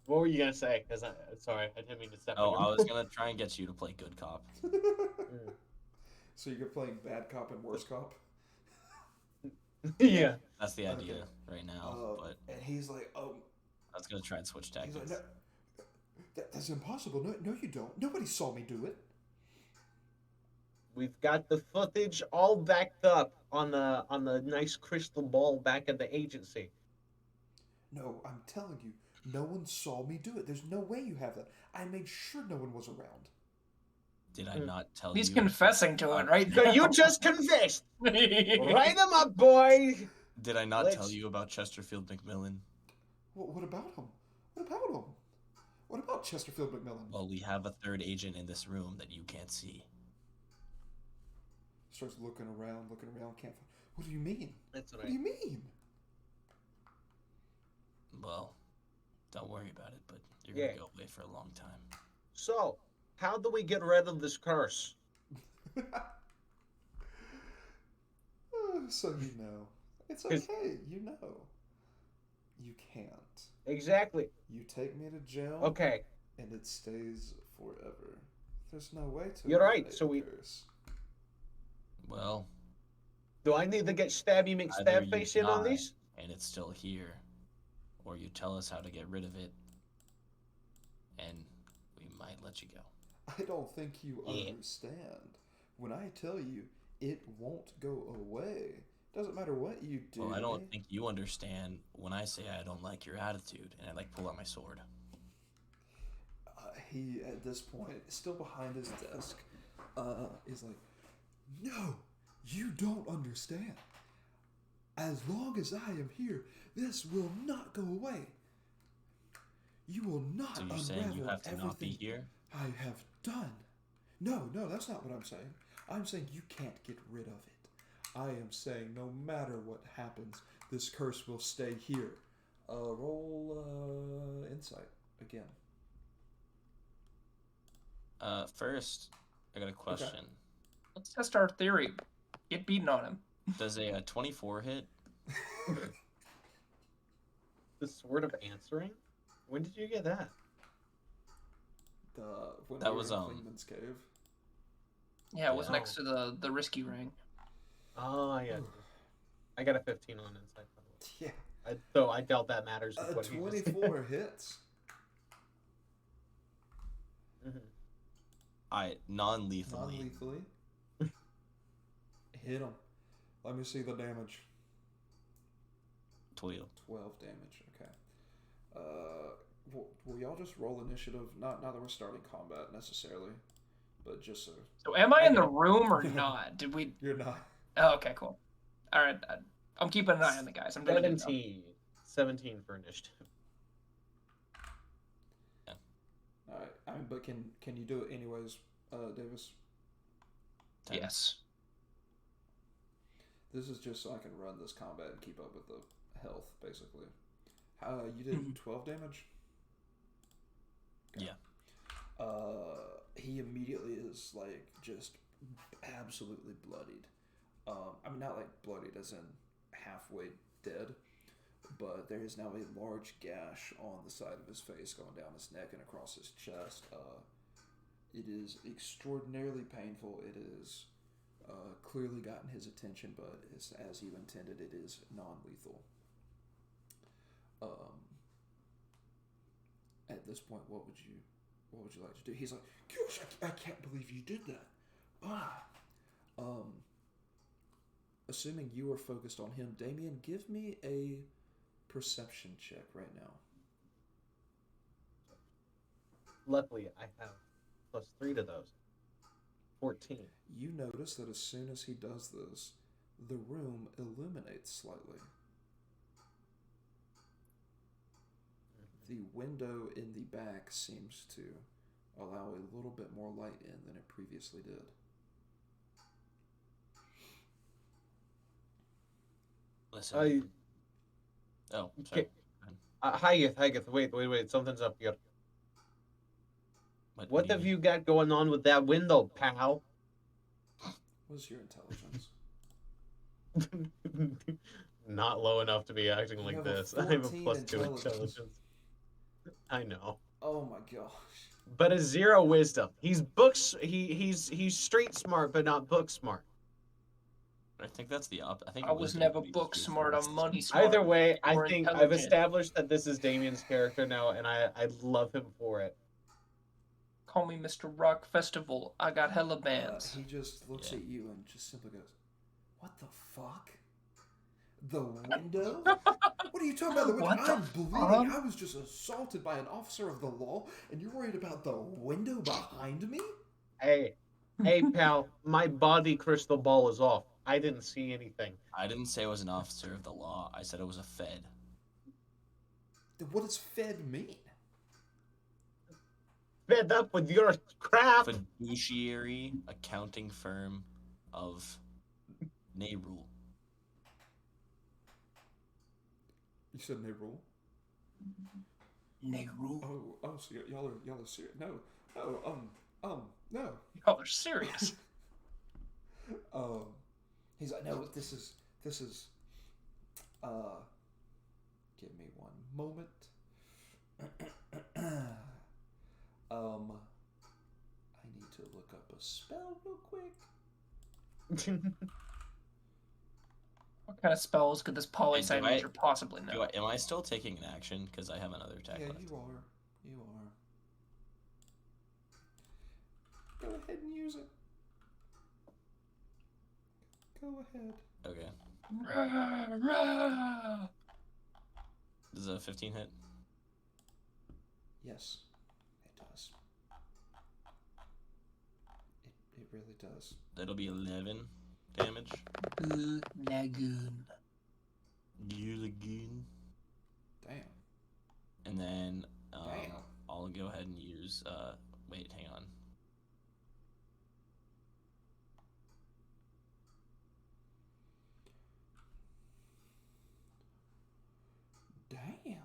Speaker 3: What were you gonna say? Cause sorry, I didn't mean to step.
Speaker 4: Oh,
Speaker 3: on
Speaker 4: I
Speaker 3: your-
Speaker 4: was gonna try and get you to play good cop.
Speaker 1: So you're playing bad cop and worse cop?
Speaker 3: Yeah.
Speaker 4: That's the idea
Speaker 1: Okay.
Speaker 4: right now. But
Speaker 1: And he's like, oh,
Speaker 4: I was gonna try and switch
Speaker 1: he's
Speaker 4: tactics.
Speaker 1: like, no, that's impossible. No, you don't. Nobody saw me do it.
Speaker 3: We've got the footage all backed up on the nice crystal ball back at the agency.
Speaker 1: No, I'm telling you, no one saw me do it. There's no way you have that. I made sure no one was around.
Speaker 4: Did I not tell
Speaker 2: He's
Speaker 4: you?
Speaker 2: confessing to it right
Speaker 3: So
Speaker 2: now.
Speaker 3: you just confessed. Write them up, boy.
Speaker 4: Did I not
Speaker 3: Let's-
Speaker 4: tell you about Chesterfield McMillan?
Speaker 1: What about him? What about him? What about Chesterfield McMillan?
Speaker 4: Well, we have a third agent in this room that you can't see.
Speaker 1: Starts looking around, can't find. What do you mean?
Speaker 3: That's
Speaker 1: What do you mean?
Speaker 4: Well, don't worry about it, but you're
Speaker 3: Yeah.
Speaker 4: gonna go away for a long time.
Speaker 3: So, how do we get rid of this curse?
Speaker 1: So you know. It's
Speaker 3: 'Cause-
Speaker 1: okay, you know. You can't.
Speaker 3: Exactly.
Speaker 1: You take me to jail,
Speaker 3: Okay.
Speaker 1: and it stays forever. There's no way to.
Speaker 3: You're right,
Speaker 1: eliminate
Speaker 3: so
Speaker 1: the
Speaker 3: we-
Speaker 1: curse.
Speaker 4: Well,
Speaker 3: Do I need to get Stabby
Speaker 4: either
Speaker 3: McStab
Speaker 4: you
Speaker 3: face in on
Speaker 4: die
Speaker 3: these?
Speaker 4: and it's still here, or you tell us how to get rid of it, and we might let you go.
Speaker 1: I don't think you
Speaker 3: Yeah.
Speaker 1: understand. When I tell you it won't go away, doesn't matter what you do.
Speaker 4: Well, I
Speaker 1: to
Speaker 4: don't
Speaker 1: me.
Speaker 4: think you understand when I say I don't like your attitude, and I like pull out my sword.
Speaker 1: He, at this point, still behind his desk, is like, no, you don't understand. As long as I am here, this will not go away. You will not
Speaker 4: So you're
Speaker 1: unravel
Speaker 4: saying you have to
Speaker 1: everything
Speaker 4: not be here?
Speaker 1: I have done. No, that's not what I'm saying. I'm saying you can't get rid of it. I am saying no matter what happens, this curse will stay here. Roll insight again.
Speaker 4: First, I got a question.
Speaker 2: Let's test our theory. Get beaten on him.
Speaker 4: Does a 24 hit?
Speaker 3: The sword of answering? When did you get that?
Speaker 1: When
Speaker 4: That
Speaker 1: we
Speaker 4: was,
Speaker 1: were in Klingman's cave.
Speaker 2: Yeah, it was
Speaker 4: Yeah.
Speaker 2: next to the risky ring.
Speaker 3: Oh, yeah. I got a 15 on insight. By the way.
Speaker 1: Yeah,
Speaker 3: So I doubt that matters. With what he just-
Speaker 1: 24 hits.
Speaker 3: Mhm.
Speaker 4: I non-lethally.
Speaker 1: Non-lethally. Hit him. Let me see the damage.
Speaker 4: 12.
Speaker 1: 12 damage. Okay. will y'all just roll initiative? Not that we're starting combat necessarily, but just so
Speaker 2: So am I in the room or not? Did we?
Speaker 1: you're not.
Speaker 2: Oh, okay, cool. All right, I'm keeping an eye on the guys. I'm doing good now.
Speaker 3: 17 for initiative.
Speaker 1: All right. I mean, but can you do it anyways, Davis?
Speaker 4: 10.
Speaker 2: Yes.
Speaker 1: This is just so I can run this combat and keep up with the health, basically. You did 12 damage? Okay.
Speaker 4: Yeah.
Speaker 1: He immediately is, like, just absolutely bloodied. I mean, not, like, bloodied as in halfway dead, but there is now a large gash on the side of his face going down his neck and across his chest. It is extraordinarily painful. It is clearly gotten his attention, but as you intended, it is non-lethal. At this point, what would you like to do? He's like, gosh, I can't believe you did that. Assuming you are focused on him, Damien, give me a perception check right now.
Speaker 3: Luckily, I have +3 to those. 14.
Speaker 1: You notice that as soon as he does this, the room illuminates slightly. The window in the back seems to allow a little bit more light in than it previously did.
Speaker 4: Listen. Oh, sorry.
Speaker 3: Haggith, wait, something's up here. What
Speaker 4: do
Speaker 3: have
Speaker 4: mean?
Speaker 3: you got going on with that window, pal?
Speaker 1: What's your intelligence?
Speaker 3: Not low enough to be acting
Speaker 1: You
Speaker 3: like
Speaker 1: have a
Speaker 3: this. I have a
Speaker 1: 14
Speaker 3: +2
Speaker 1: intelligence.
Speaker 3: intelligence. I know.
Speaker 1: Oh my gosh.
Speaker 3: But a 0 wisdom. He's books. He's street smart, but not book smart.
Speaker 4: I think that's the I think
Speaker 2: I was
Speaker 4: wisdom
Speaker 2: never
Speaker 4: would be
Speaker 2: book
Speaker 4: used
Speaker 2: smart.
Speaker 4: first.
Speaker 2: I'm money smart.
Speaker 3: Either way, I
Speaker 2: More
Speaker 3: think I've
Speaker 2: intelligent.
Speaker 3: established that this is Damien's character now, and I love him for it.
Speaker 2: Call me Mr. Rock Festival. I got hella bands.
Speaker 1: He just looks
Speaker 4: Yeah.
Speaker 1: at you and just simply goes, "What the fuck? The window? What are you talking about? The window?
Speaker 2: What the
Speaker 1: I'm bleeding.
Speaker 2: fuck?
Speaker 1: I was just assaulted by an officer of the law, and you're worried about the window behind me?"
Speaker 3: Hey, pal, my body crystal ball is off. I didn't see anything.
Speaker 4: I didn't say it was an officer of the law. I said it was a Fed.
Speaker 1: Then what does Fed mean?
Speaker 3: Fed up with your crap.
Speaker 4: Fiduciary accounting firm of Nehru.
Speaker 1: You said Nehru?
Speaker 2: Nehru.
Speaker 1: Oh, so y'all are serious? No. No.
Speaker 2: Y'all are serious.
Speaker 1: He's like, no, this is, give me one moment. I need to look up a spell real quick.
Speaker 2: What kind of spells could this poli sci
Speaker 4: do I-
Speaker 2: major possibly know?
Speaker 4: Am I still taking an action? Because I have another attack
Speaker 1: Yeah,
Speaker 4: left.
Speaker 1: you are. Go ahead and use it. Go ahead.
Speaker 4: Okay.
Speaker 2: Rah, rah.
Speaker 4: Does a 15 hit?
Speaker 1: Yes, it does. It really does.
Speaker 4: That'll be 11 damage.
Speaker 2: Lagoon.
Speaker 4: You lagoon.
Speaker 1: Damn.
Speaker 4: And then
Speaker 1: Damn.
Speaker 4: I'll go ahead and use. Wait, hang on.
Speaker 1: Damn.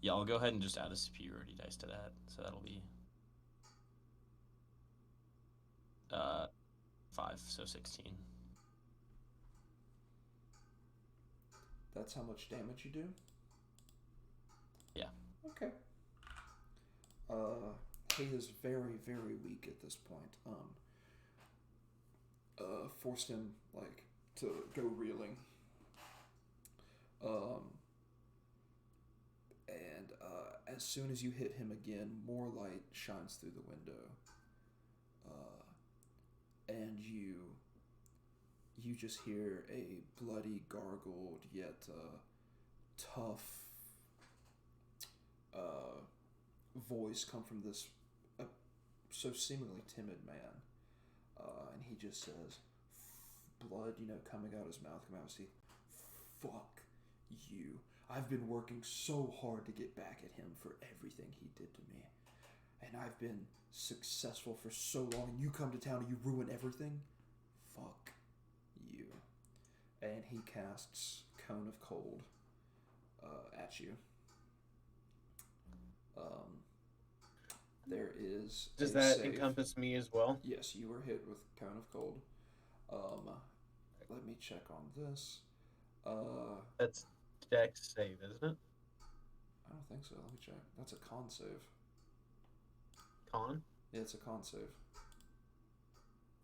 Speaker 4: Yeah, I'll go ahead and just add a superiority dice to that. So that'll be 5, so 16.
Speaker 1: That's how much damage you do?
Speaker 4: Yeah.
Speaker 1: Okay. He is very, very weak at this point. Forced him, like, to go reeling. And as soon as you hit him again, more light shines through the window. And you just hear a bloody, gargled, yet tough voice come from this so seemingly timid man, and he just says, blood, coming out his mouth, coming out his teeth. Fuck you. I've been working so hard to get back at him for everything he did to me. And I've been successful for so long, and you come to town and you ruin everything? Fuck you. And he casts Cone of Cold at you. There is
Speaker 3: Does
Speaker 1: a
Speaker 3: that
Speaker 1: save.
Speaker 3: encompass me as well?
Speaker 1: Yes, you were hit with Cone of Cold. Let me check on this.
Speaker 3: That's Dex save, isn't it?
Speaker 1: I don't think so. Let me check. That's a con save.
Speaker 3: Con?
Speaker 1: Yeah, it's a con save.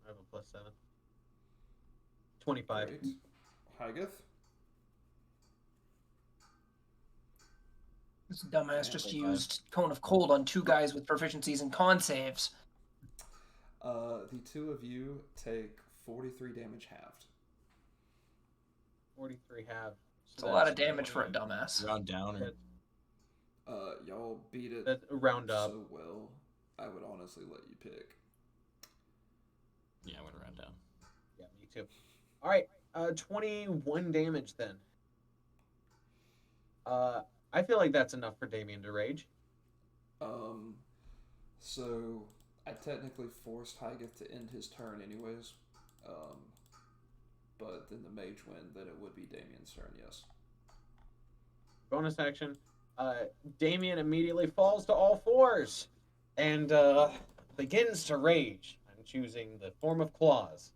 Speaker 3: I have a +7. 25.
Speaker 1: Great. Hygith?
Speaker 2: This dumbass
Speaker 1: Yeah,
Speaker 2: just
Speaker 3: 25.
Speaker 2: used Cone of Cold on 2 guys with proficiencies in con saves.
Speaker 1: The two of you take 43 damage halved.
Speaker 3: 43 half.
Speaker 2: It's a lot of damage for a dumbass.
Speaker 4: Round down or
Speaker 1: Y'all beat it
Speaker 3: That's round up.
Speaker 1: so well. I would honestly let you pick.
Speaker 4: yeah, I'm gonna round down.
Speaker 3: Yeah, me too. All right, 21 damage then. I feel like that's enough for Damien to rage.
Speaker 1: So I technically forced Hygith to end his turn anyways. But then the mage win, then it would be Damien's turn, yes.
Speaker 3: Bonus action. Damien immediately falls to all fours and begins to rage. I'm choosing the form of claws.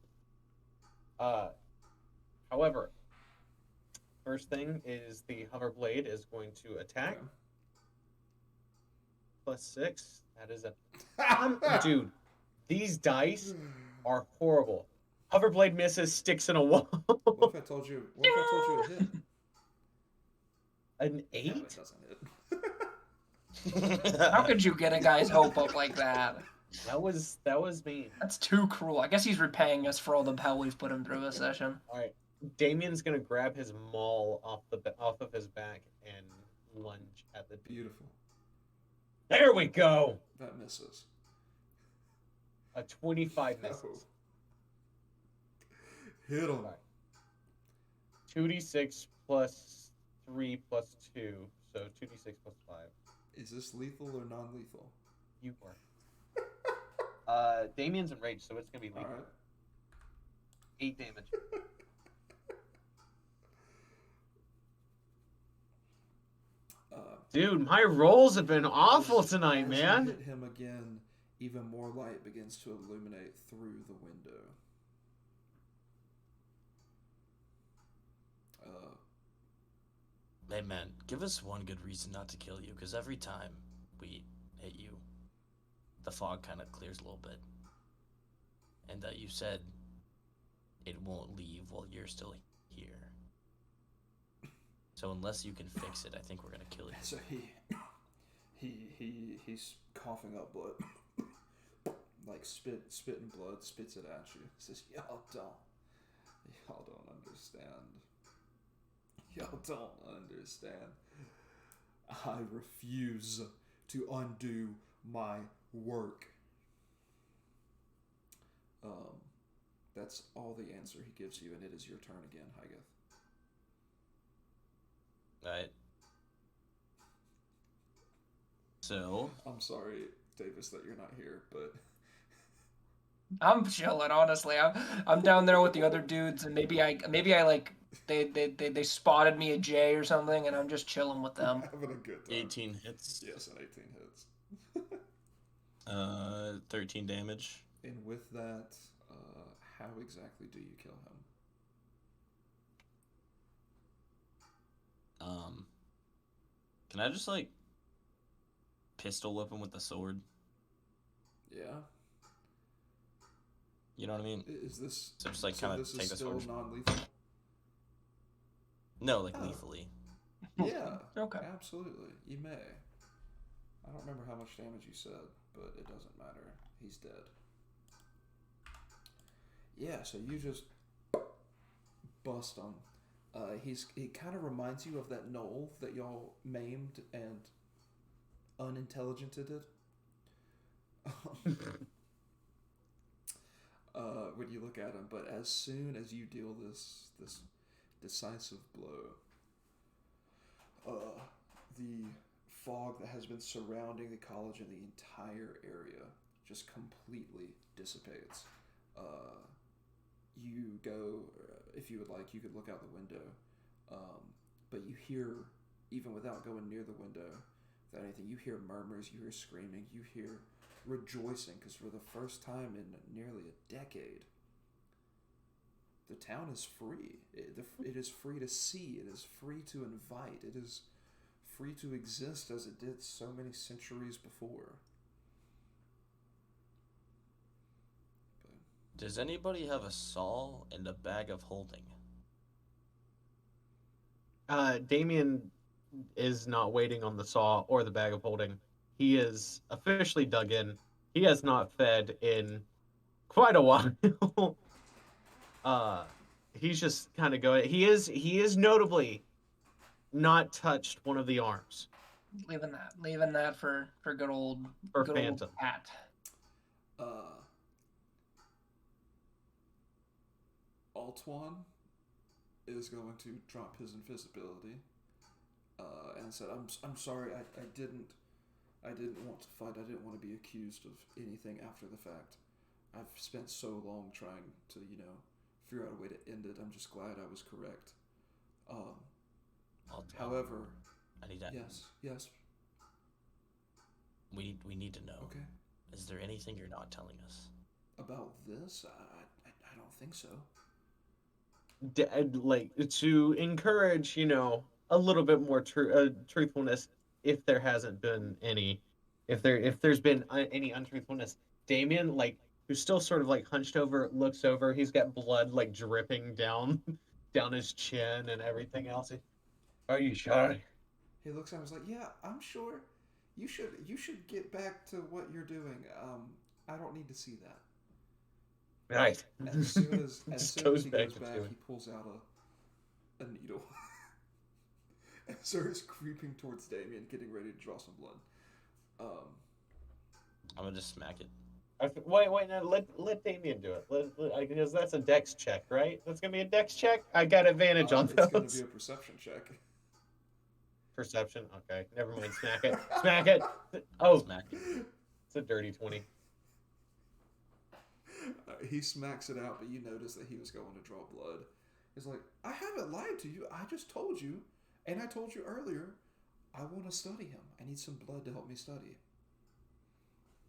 Speaker 3: However, first thing is the hover blade is going to attack.
Speaker 1: Okay.
Speaker 3: +6. That is a dude. These dice are horrible. Hoverblade misses, sticks in a wall.
Speaker 1: What if I told you it hit?
Speaker 3: An
Speaker 1: Yeah,
Speaker 3: 8?
Speaker 1: it doesn't hit.
Speaker 2: How could you get a guy's hope up like that?
Speaker 3: That was mean.
Speaker 2: That's too cruel. I guess he's repaying us for all the hell we've put him through this session.
Speaker 3: All right, Damien's gonna grab his maul off of his back and lunge at the.
Speaker 1: Beautiful.
Speaker 3: There we go.
Speaker 1: That misses.
Speaker 3: A 25
Speaker 1: No.
Speaker 3: misses.
Speaker 1: Hit him.
Speaker 3: Right. 2d6 plus 3 plus 2, so 2d6 plus 5.
Speaker 1: Is this lethal or non-lethal?
Speaker 3: You are. Damien's enraged, so it's gonna be lethal.
Speaker 1: Alright.
Speaker 3: 8 damage. Dude, my rolls have been awful tonight,
Speaker 1: As you
Speaker 3: man.
Speaker 1: hit him again, even more light begins to illuminate through the window.
Speaker 4: Hey man, give us one good reason not to kill you, because every time we hit you, the fog kind of clears a little bit. And you said it won't leave while you're still here. So unless you can fix it, I think we're gonna kill you.
Speaker 1: So he's coughing up blood, like spitting blood, spits it at you. Says, y'all don't understand. Y'all don't understand. I refuse to undo my work. That's all the answer he gives you, and it is your turn again, Hygith.
Speaker 4: Right. So
Speaker 1: I'm sorry, Davis, that you're not here, but
Speaker 2: I'm chilling, honestly. I'm down there with the other dudes, and maybe I like they spotted me at J or something, and I'm just chilling with them.
Speaker 1: having a good time.
Speaker 4: 18 hits.
Speaker 1: Yes, an 18 hits.
Speaker 4: 13 damage.
Speaker 1: And with that, how exactly do you kill him?
Speaker 4: Can I just like pistol whip him with the sword?
Speaker 1: Yeah.
Speaker 4: You know what I mean?
Speaker 1: Is this
Speaker 4: So just like kind of
Speaker 1: this
Speaker 4: take
Speaker 1: is
Speaker 4: the
Speaker 1: still
Speaker 4: sword.
Speaker 1: non-lethal?
Speaker 4: No, like
Speaker 1: Oh.
Speaker 4: lethally.
Speaker 1: Yeah.
Speaker 2: Okay.
Speaker 1: Absolutely. You may. I don't remember how much damage you said, but it doesn't matter. He's dead. Yeah, so you just bust him. He kind of reminds you of that gnoll that y'all maimed and unintelligented. When you look at him, but as soon as you deal this decisive blow, the fog that has been surrounding the college and the entire area just completely dissipates. You go, if you would like, you could look out the window, but you hear, even without going near the window, without anything, you hear murmurs, you hear screaming, you hear rejoicing, because for the first time in nearly a decade, the town is free. It is free to see. It is free to invite. It is free to exist as it did so many centuries before.
Speaker 4: Does anybody have a saw and a bag of holding?
Speaker 3: Damien is not waiting on the saw or the bag of holding. He is officially dug in. He has not fed in quite a while. He's just kind of going. He is notably not touched one of the arms.
Speaker 2: Leaving that for good old
Speaker 3: Phantom.
Speaker 2: Old Pat.
Speaker 1: Altuan is going to drop his invisibility, and said, "I'm sorry. I didn't want to fight. I didn't want to be accused of anything after the fact. I've spent so long trying to, figure out a way to end it. I'm just glad I was correct. However,
Speaker 4: I need that.
Speaker 1: Yes.
Speaker 4: We need to know.
Speaker 1: Okay.
Speaker 4: Is there anything you're not telling us
Speaker 1: about this? I don't think so.
Speaker 3: Like to encourage, a little bit more truthfulness, if there hasn't been any, if there's been any untruthfulness. Damien, who's still sort of hunched over, looks over. He's got blood dripping down his chin and everything else. Are you sure?
Speaker 1: He looks at him and is like, "Yeah, I'm sure. You should get back to what you're doing. I don't need to see that."
Speaker 3: Right.
Speaker 1: As soon as he goes back, he pulls out a needle and starts creeping towards Damien, getting ready to draw some blood.
Speaker 4: I'm gonna just smack it.
Speaker 3: Wait, no, let Damien do it. Because that's a dex check, right? That's gonna be a dex check. I got advantage on those.
Speaker 1: It's gonna be a perception check.
Speaker 3: Perception. Okay, never mind. Smack it. Smack it. Oh,
Speaker 4: Smack it.
Speaker 3: It's a dirty 20.
Speaker 1: He smacks it out, but you notice that he was going to draw blood. He's like, "I haven't lied to you. I just told you, and I told you earlier, I want to study him. I need some blood to help me study."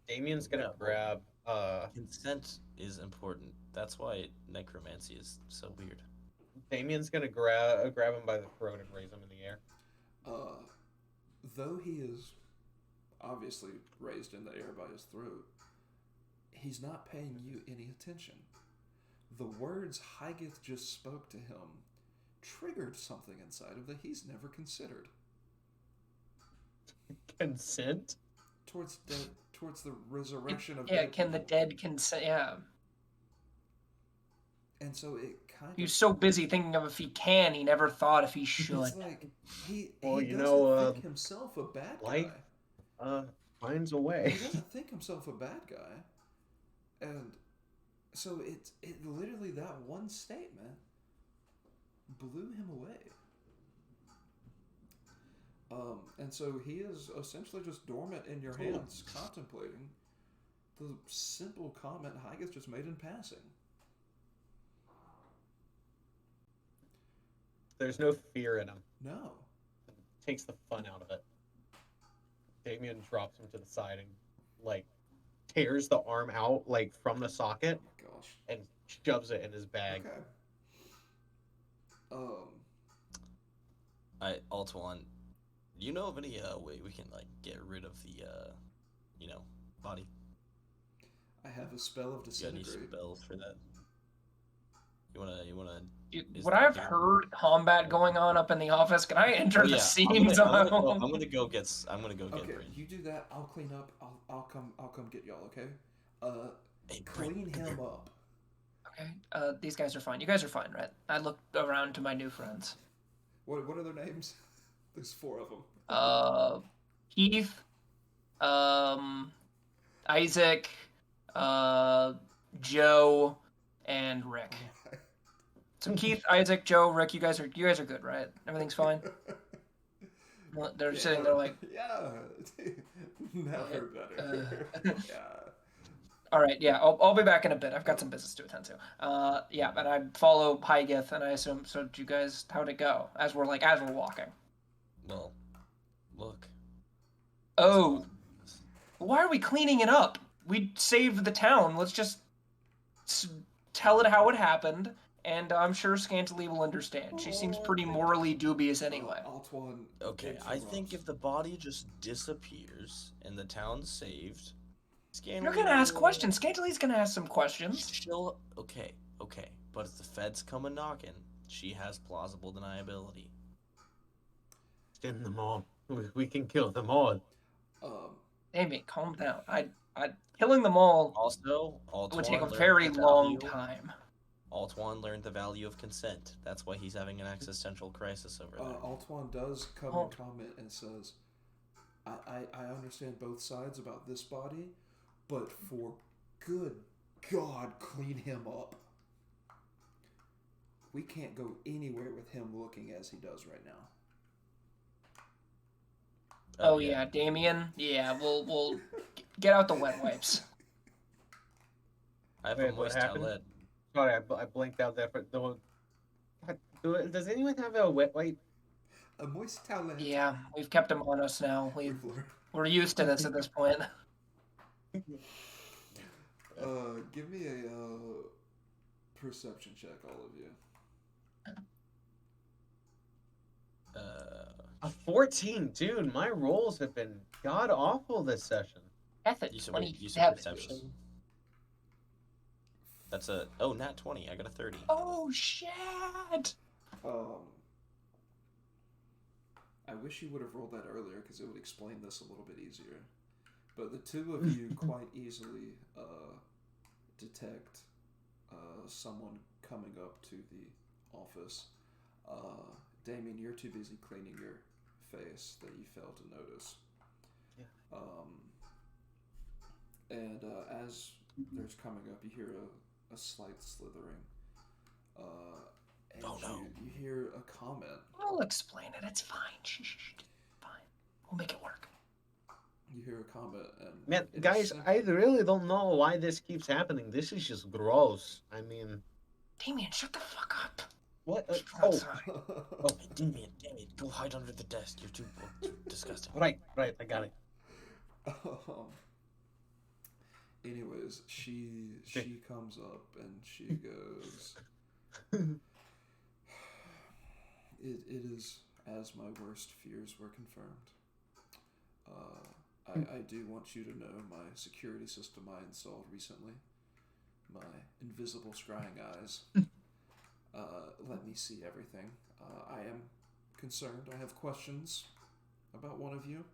Speaker 3: Damien's gonna grab.
Speaker 4: Consent is important. That's why necromancy is so weird.
Speaker 3: Damien's gonna grab him by the throat and raise him in the air.
Speaker 1: Though he is obviously raised in the air by his throat, he's not paying you any attention. The words Hygith just spoke to him triggered something inside him that he's never considered.
Speaker 3: Consent?
Speaker 1: Towards the resurrection of
Speaker 2: Yeah,
Speaker 1: dead
Speaker 2: can the
Speaker 1: people.
Speaker 2: dead consent? Yeah.
Speaker 1: And so it kind of...
Speaker 2: He's so busy thinking of if he can, he never thought if he should.
Speaker 1: It's like, he
Speaker 3: you
Speaker 1: doesn't
Speaker 3: know,
Speaker 1: think himself a bad
Speaker 3: life
Speaker 1: guy.
Speaker 3: Finds a way.
Speaker 1: He doesn't think himself a bad guy. And so it literally, that one statement blew him away. And so he is essentially just dormant in your hands, contemplating the simple comment Hygith just made in passing.
Speaker 3: There's no fear in him.
Speaker 1: No.
Speaker 3: Takes the fun out of it. Damien drops him to the side and tears the arm out from the socket
Speaker 1: Oh my gosh.
Speaker 3: and shoves it in his bag.
Speaker 1: Okay.
Speaker 4: Altuan, do you know of any way we can get rid of the body?
Speaker 1: I have a spell of
Speaker 4: You got any
Speaker 1: disintegrate.
Speaker 4: spells for that? You wanna?
Speaker 2: Would I have heard combat going on up in the office? Can I enter the scenes
Speaker 4: I'm
Speaker 2: of my
Speaker 4: gonna
Speaker 2: own?
Speaker 4: go get. I'm gonna go get
Speaker 1: Okay,
Speaker 4: Bryn.
Speaker 1: you do that. I'll clean up. I'll come get y'all. Okay.
Speaker 4: Hey, Bryn,
Speaker 1: Clean
Speaker 4: come
Speaker 1: him
Speaker 4: here.
Speaker 1: up.
Speaker 2: Okay. These guys are fine. You guys are fine, right? I looked around to my new friends.
Speaker 1: What are their names? There's 4 of them.
Speaker 2: Heath, Isaac, Joe, and Rick. So Keith, Isaac, Joe, Rick, you guys are good, right? Everything's fine. They're sitting there like,
Speaker 1: yeah, never better. Yeah.
Speaker 2: all right, yeah, I'll be back in a bit. I've got some business to attend to. Yeah, and I follow Hygith, and I assume. So, do you guys? How'd it go? As we're walking.
Speaker 4: Well, look.
Speaker 2: Oh, why are we cleaning it up? We saved the town. Let's just tell it how it happened, and I'm sure Scantily will understand. She seems pretty morally dubious anyway.
Speaker 1: Antoine.
Speaker 4: Okay, I think if the body just disappears and the town's saved, Scantily.
Speaker 2: You're gonna ask questions. Scantily's gonna ask some questions.
Speaker 4: She'll. Okay. But if the feds come a knocking, she has plausible deniability.
Speaker 3: Send them all. We can kill them all.
Speaker 2: Amy, calm down. I killing them all
Speaker 4: Also,
Speaker 2: would take a
Speaker 4: Altuan
Speaker 2: very
Speaker 4: learned the
Speaker 2: long
Speaker 4: value-
Speaker 2: time.
Speaker 4: Altuan learned the value of consent. That's why he's having an existential crisis over there.
Speaker 1: Altuan does come and comment and says, I understand both sides about this body, but for good God, clean him up. We can't go anywhere with him looking as he does right now.
Speaker 2: Oh yeah, Damien. Yeah, we'll get out the wet wipes.
Speaker 4: I have
Speaker 3: Wait,
Speaker 4: a
Speaker 3: what
Speaker 4: moist
Speaker 3: happened?
Speaker 4: towelette.
Speaker 3: Sorry, I blinked out there for the. Does anyone have a wet wipe?
Speaker 1: A moist towel.
Speaker 2: Yeah, we've kept him on us now. We're used to this at this point.
Speaker 1: Give me a perception check, all of you.
Speaker 3: A 14, dude. My rolls have been god awful this session.
Speaker 2: That's a
Speaker 4: You said
Speaker 2: 27.
Speaker 4: perception? That's nat 20. I got a 30.
Speaker 2: Oh shit!
Speaker 1: I wish you would have rolled that earlier because it would explain this a little bit easier. But the two of you quite easily detect someone coming up to the office. Damien, you're too busy cleaning your face that you failed to notice.
Speaker 3: Yeah.
Speaker 1: And as there's coming up, you hear a slight slithering. And
Speaker 4: Oh, no.
Speaker 1: you hear a comment.
Speaker 2: I'll explain it. It's fine. Shh. Fine. We'll make it work.
Speaker 1: You hear a comment, and
Speaker 3: Man,
Speaker 1: it is
Speaker 3: guys,
Speaker 1: simple.
Speaker 3: I really don't know why this keeps happening. This is just gross. I mean,
Speaker 2: Damien, shut the fuck up.
Speaker 3: what?
Speaker 2: Oh, sorry.
Speaker 4: Hey, Damien, go hide under the desk. You're too disgusting.
Speaker 3: Right. I got it.
Speaker 1: Anyways, she comes up and she goes, it is as my worst fears were confirmed. I do want you to know my security system I installed recently, my invisible scrying eyes, let me see everything. I am concerned. I have questions about one of you.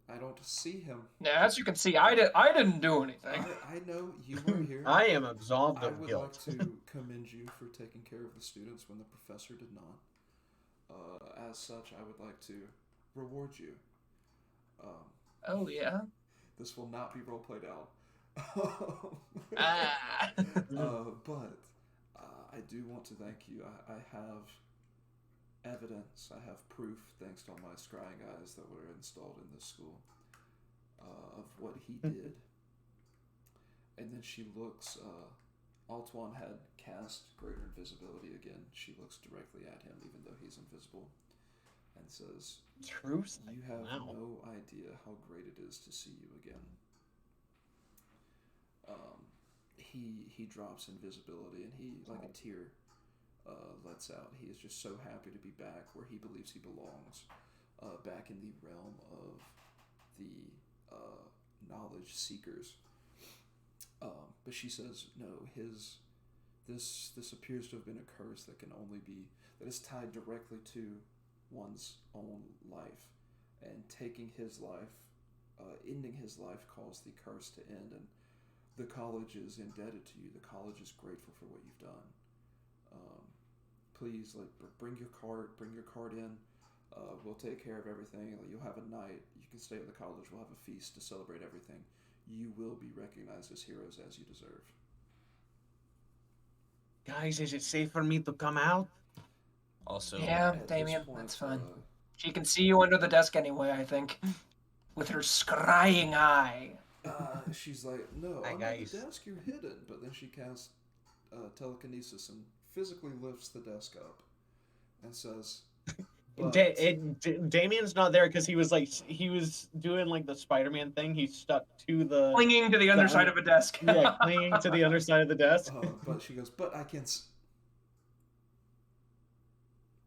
Speaker 1: I don't see him.
Speaker 2: Yeah, as you can see, I didn't do anything.
Speaker 1: I know you were here.
Speaker 3: I am absolved
Speaker 1: I
Speaker 3: of
Speaker 1: would
Speaker 3: guilt.
Speaker 1: like to commend you for taking care of the students when the professor did not. As such, I would like to reward you.
Speaker 2: Oh yeah.
Speaker 1: This will not be role played out.
Speaker 2: Ah.
Speaker 1: But I do want to thank you. I have evidence, I have proof, thanks to all my scrying eyes that were installed in this school, of what he did. And then she looks, Altuan had cast Greater Invisibility again. She looks directly at him, even though he's invisible, and says,
Speaker 3: Truth.
Speaker 1: "You have
Speaker 3: Wow.
Speaker 1: no idea how great it is to see you again." He drops invisibility, and he, like a tear, lets out. He is just so happy to be back where he believes he belongs, back in the realm of the knowledge seekers. But she says, no, this appears to have been a curse that can only be, that is tied directly to one's own life, and taking his life, ending his life caused the curse to end, and the college is indebted to you. The college is grateful for what you've done. Please, bring your card in. We'll take care of everything. You'll have a night. You can stay at the college. We'll have a feast to celebrate everything. You will be recognized as heroes as you deserve.
Speaker 3: Guys, is it safe for me to come out?
Speaker 4: Also,
Speaker 2: Yeah,
Speaker 1: At
Speaker 2: Damien,
Speaker 1: this point,
Speaker 2: that's fine. She can see you under the desk anyway, I think. With her scrying eye.
Speaker 1: She's like, no,
Speaker 3: Hi,
Speaker 1: under
Speaker 3: guys.
Speaker 1: the desk you're hidden. But then she casts telekinesis and physically lifts the desk up and says, but,
Speaker 3: Damien's not there because he was doing like the Spider-Man thing. He stuck to the
Speaker 2: Clinging to the underside of a desk.
Speaker 3: yeah, clinging to the underside of the desk.
Speaker 1: but she goes, but I can.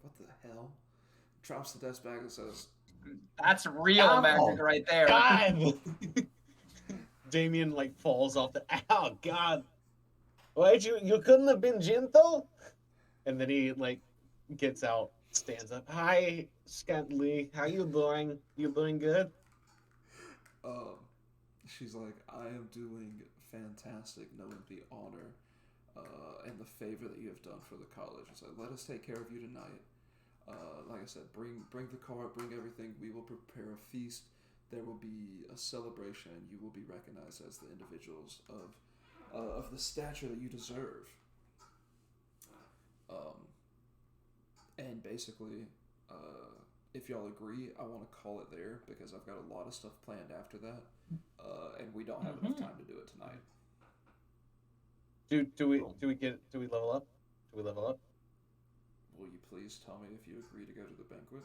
Speaker 1: What the hell? Drops the desk back and says,
Speaker 2: That's real
Speaker 3: Ow.
Speaker 2: magic right there.
Speaker 3: God. Damien like falls off the. Oh God! Why you couldn't have been gentle? And then he like gets out, stands up. Hi, Scantley. How you doing? You doing good?
Speaker 1: She's like, I am doing fantastic, knowing the honor and the favor that you have done for the college. So let us take care of you tonight. Like I said, bring the cart, bring everything. We will prepare a feast. There will be a celebration, and you will be recognized as the individuals of the stature that you deserve. And basically, if y'all agree, I want to call it there because I've got a lot of stuff planned after that, and we don't have enough time to do it tonight.
Speaker 3: Do we level up? Do we level up?
Speaker 1: Will you please tell me if you agree to go to the banquet?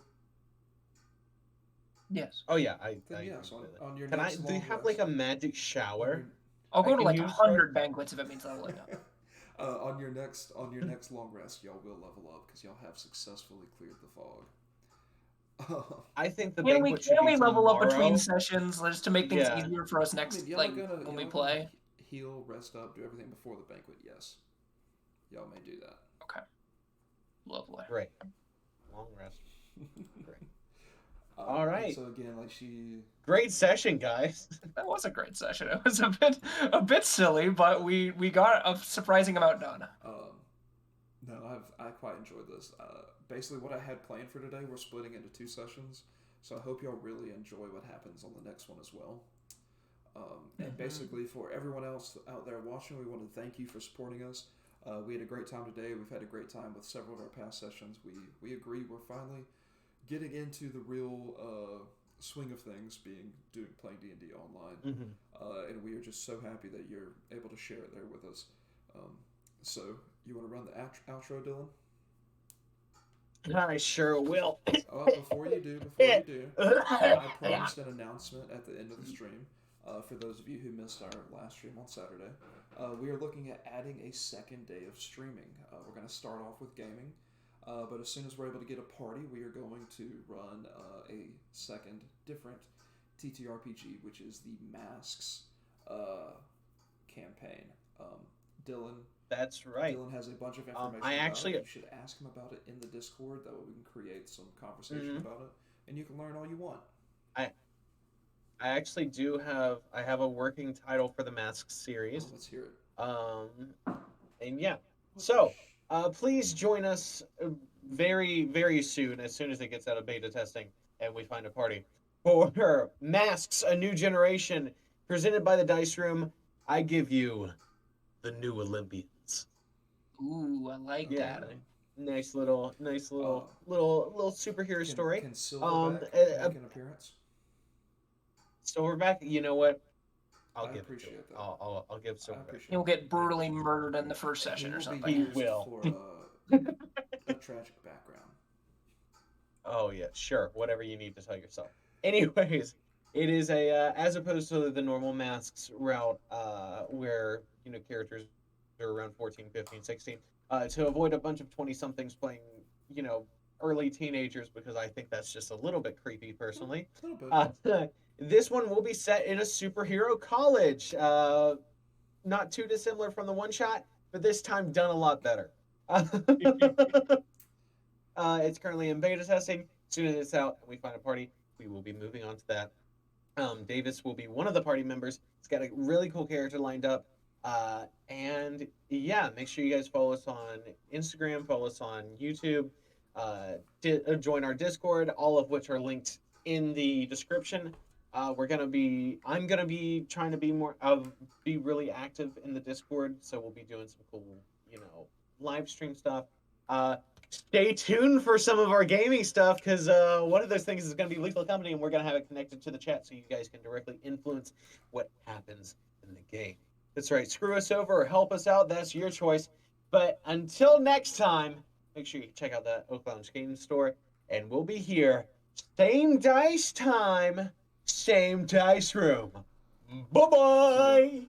Speaker 2: Yes.
Speaker 3: Oh yeah,
Speaker 1: Then
Speaker 3: I
Speaker 1: yes,
Speaker 3: agree with that.
Speaker 1: on your
Speaker 3: Can I?
Speaker 1: next
Speaker 3: Do you
Speaker 1: long
Speaker 3: have
Speaker 1: rest-
Speaker 3: like a magic shower?
Speaker 2: I'll go
Speaker 3: I
Speaker 2: to
Speaker 3: can
Speaker 2: like
Speaker 3: use
Speaker 2: 100 banquets if it means leveling up.
Speaker 1: on your next long rest, y'all will level up because y'all have successfully cleared the fog.
Speaker 3: I think the
Speaker 2: Can
Speaker 3: banquet should
Speaker 2: we
Speaker 3: be
Speaker 2: level up
Speaker 3: tomorrow.
Speaker 2: between sessions just to make things
Speaker 3: Yeah.
Speaker 2: easier for us next
Speaker 1: y'all
Speaker 2: like
Speaker 1: are gonna,
Speaker 2: when we
Speaker 1: y'all are
Speaker 2: play?
Speaker 1: gonna heal, rest up, do everything before the banquet. Yes, y'all may do that.
Speaker 2: Okay. Lovely.
Speaker 3: Great. Long rest. Great. All
Speaker 1: And
Speaker 3: right.
Speaker 1: So again, like she.
Speaker 3: Great session, guys.
Speaker 2: That was a great session. It was a bit silly, but we got a surprising amount done.
Speaker 1: No, I quite enjoyed this. Basically, what I had planned for today, we're splitting into 2 sessions, so I hope y'all really enjoy what happens on the next one as well. And basically, for everyone else out there watching, we want to thank you for supporting us. We had a great time today. We've had a great time with several of our past sessions. We agree we're finally getting into the real swing of things, playing D&D online. And we are just so happy that you're able to share it there with us. So, you want to run the outro, Dylan?
Speaker 3: I sure will.
Speaker 1: Before you do, I promised an announcement at the end of the stream. For those of you who missed our last stream on Saturday, we are looking at adding a second day of streaming. We're going to start off with gaming, but as soon as we're able to get a party, we are going to run a second different TTRPG, which is the Masks campaign. Dylan.
Speaker 3: That's right.
Speaker 1: Dylan has a bunch of information
Speaker 3: I
Speaker 1: about
Speaker 3: actually-
Speaker 1: it. You should ask him about it in the Discord. That way we can create some conversation about it, and you can learn all you want.
Speaker 3: I actually do have a working title for the Masks series.
Speaker 1: Let's hear it.
Speaker 3: And yeah. So, please join us very, very soon as it gets out of beta testing and we find a party for Masks: A New Generation, presented by the Dice Room. I give you the New Olympians.
Speaker 2: Ooh, I like
Speaker 3: Yeah.
Speaker 2: that.
Speaker 3: Nice little superhero story.
Speaker 1: Can Silverback make an appearance?
Speaker 3: Silverback, you know what? I'll
Speaker 1: I
Speaker 3: give it to
Speaker 1: appreciate
Speaker 3: him.
Speaker 1: that.
Speaker 3: I'll give
Speaker 1: I
Speaker 3: Silverback.
Speaker 1: appreciate
Speaker 2: He'll
Speaker 1: it.
Speaker 2: get brutally murdered in the first session or
Speaker 1: He
Speaker 2: something.
Speaker 3: He
Speaker 1: used
Speaker 3: will.
Speaker 1: For a tragic background.
Speaker 3: Oh yeah, sure. Whatever you need to tell yourself. Anyways, it is a as opposed to the normal Masks route, where characters are around 14, 15, 16, to avoid a bunch of 20-somethings playing, early teenagers, because I think that's just a little bit creepy personally.
Speaker 1: A little bit.
Speaker 3: This one will be set in a superhero college. Not too dissimilar from the one shot, but this time done a lot better. It's currently in beta testing. As soon as it's out and we find a party, we will be moving on to that. Davis will be one of the party members. He's got a really cool character lined up. And yeah, make sure you guys follow us on Instagram, follow us on YouTube. join our Discord, all of which are linked in the description. I'm gonna be trying to be really active in the Discord, so we'll be doing some cool, live stream stuff. Stay tuned for some of our gaming stuff, because one of those things is going to be Lethal Company, and we're going to have it connected to the chat so you guys can directly influence what happens in the game. That's right. Screw us over or help us out. That's your choice. But until next time, make sure you check out the Oak Lounge Gaming Store, and we'll be here. Same dice time, same dice room. Bye-bye!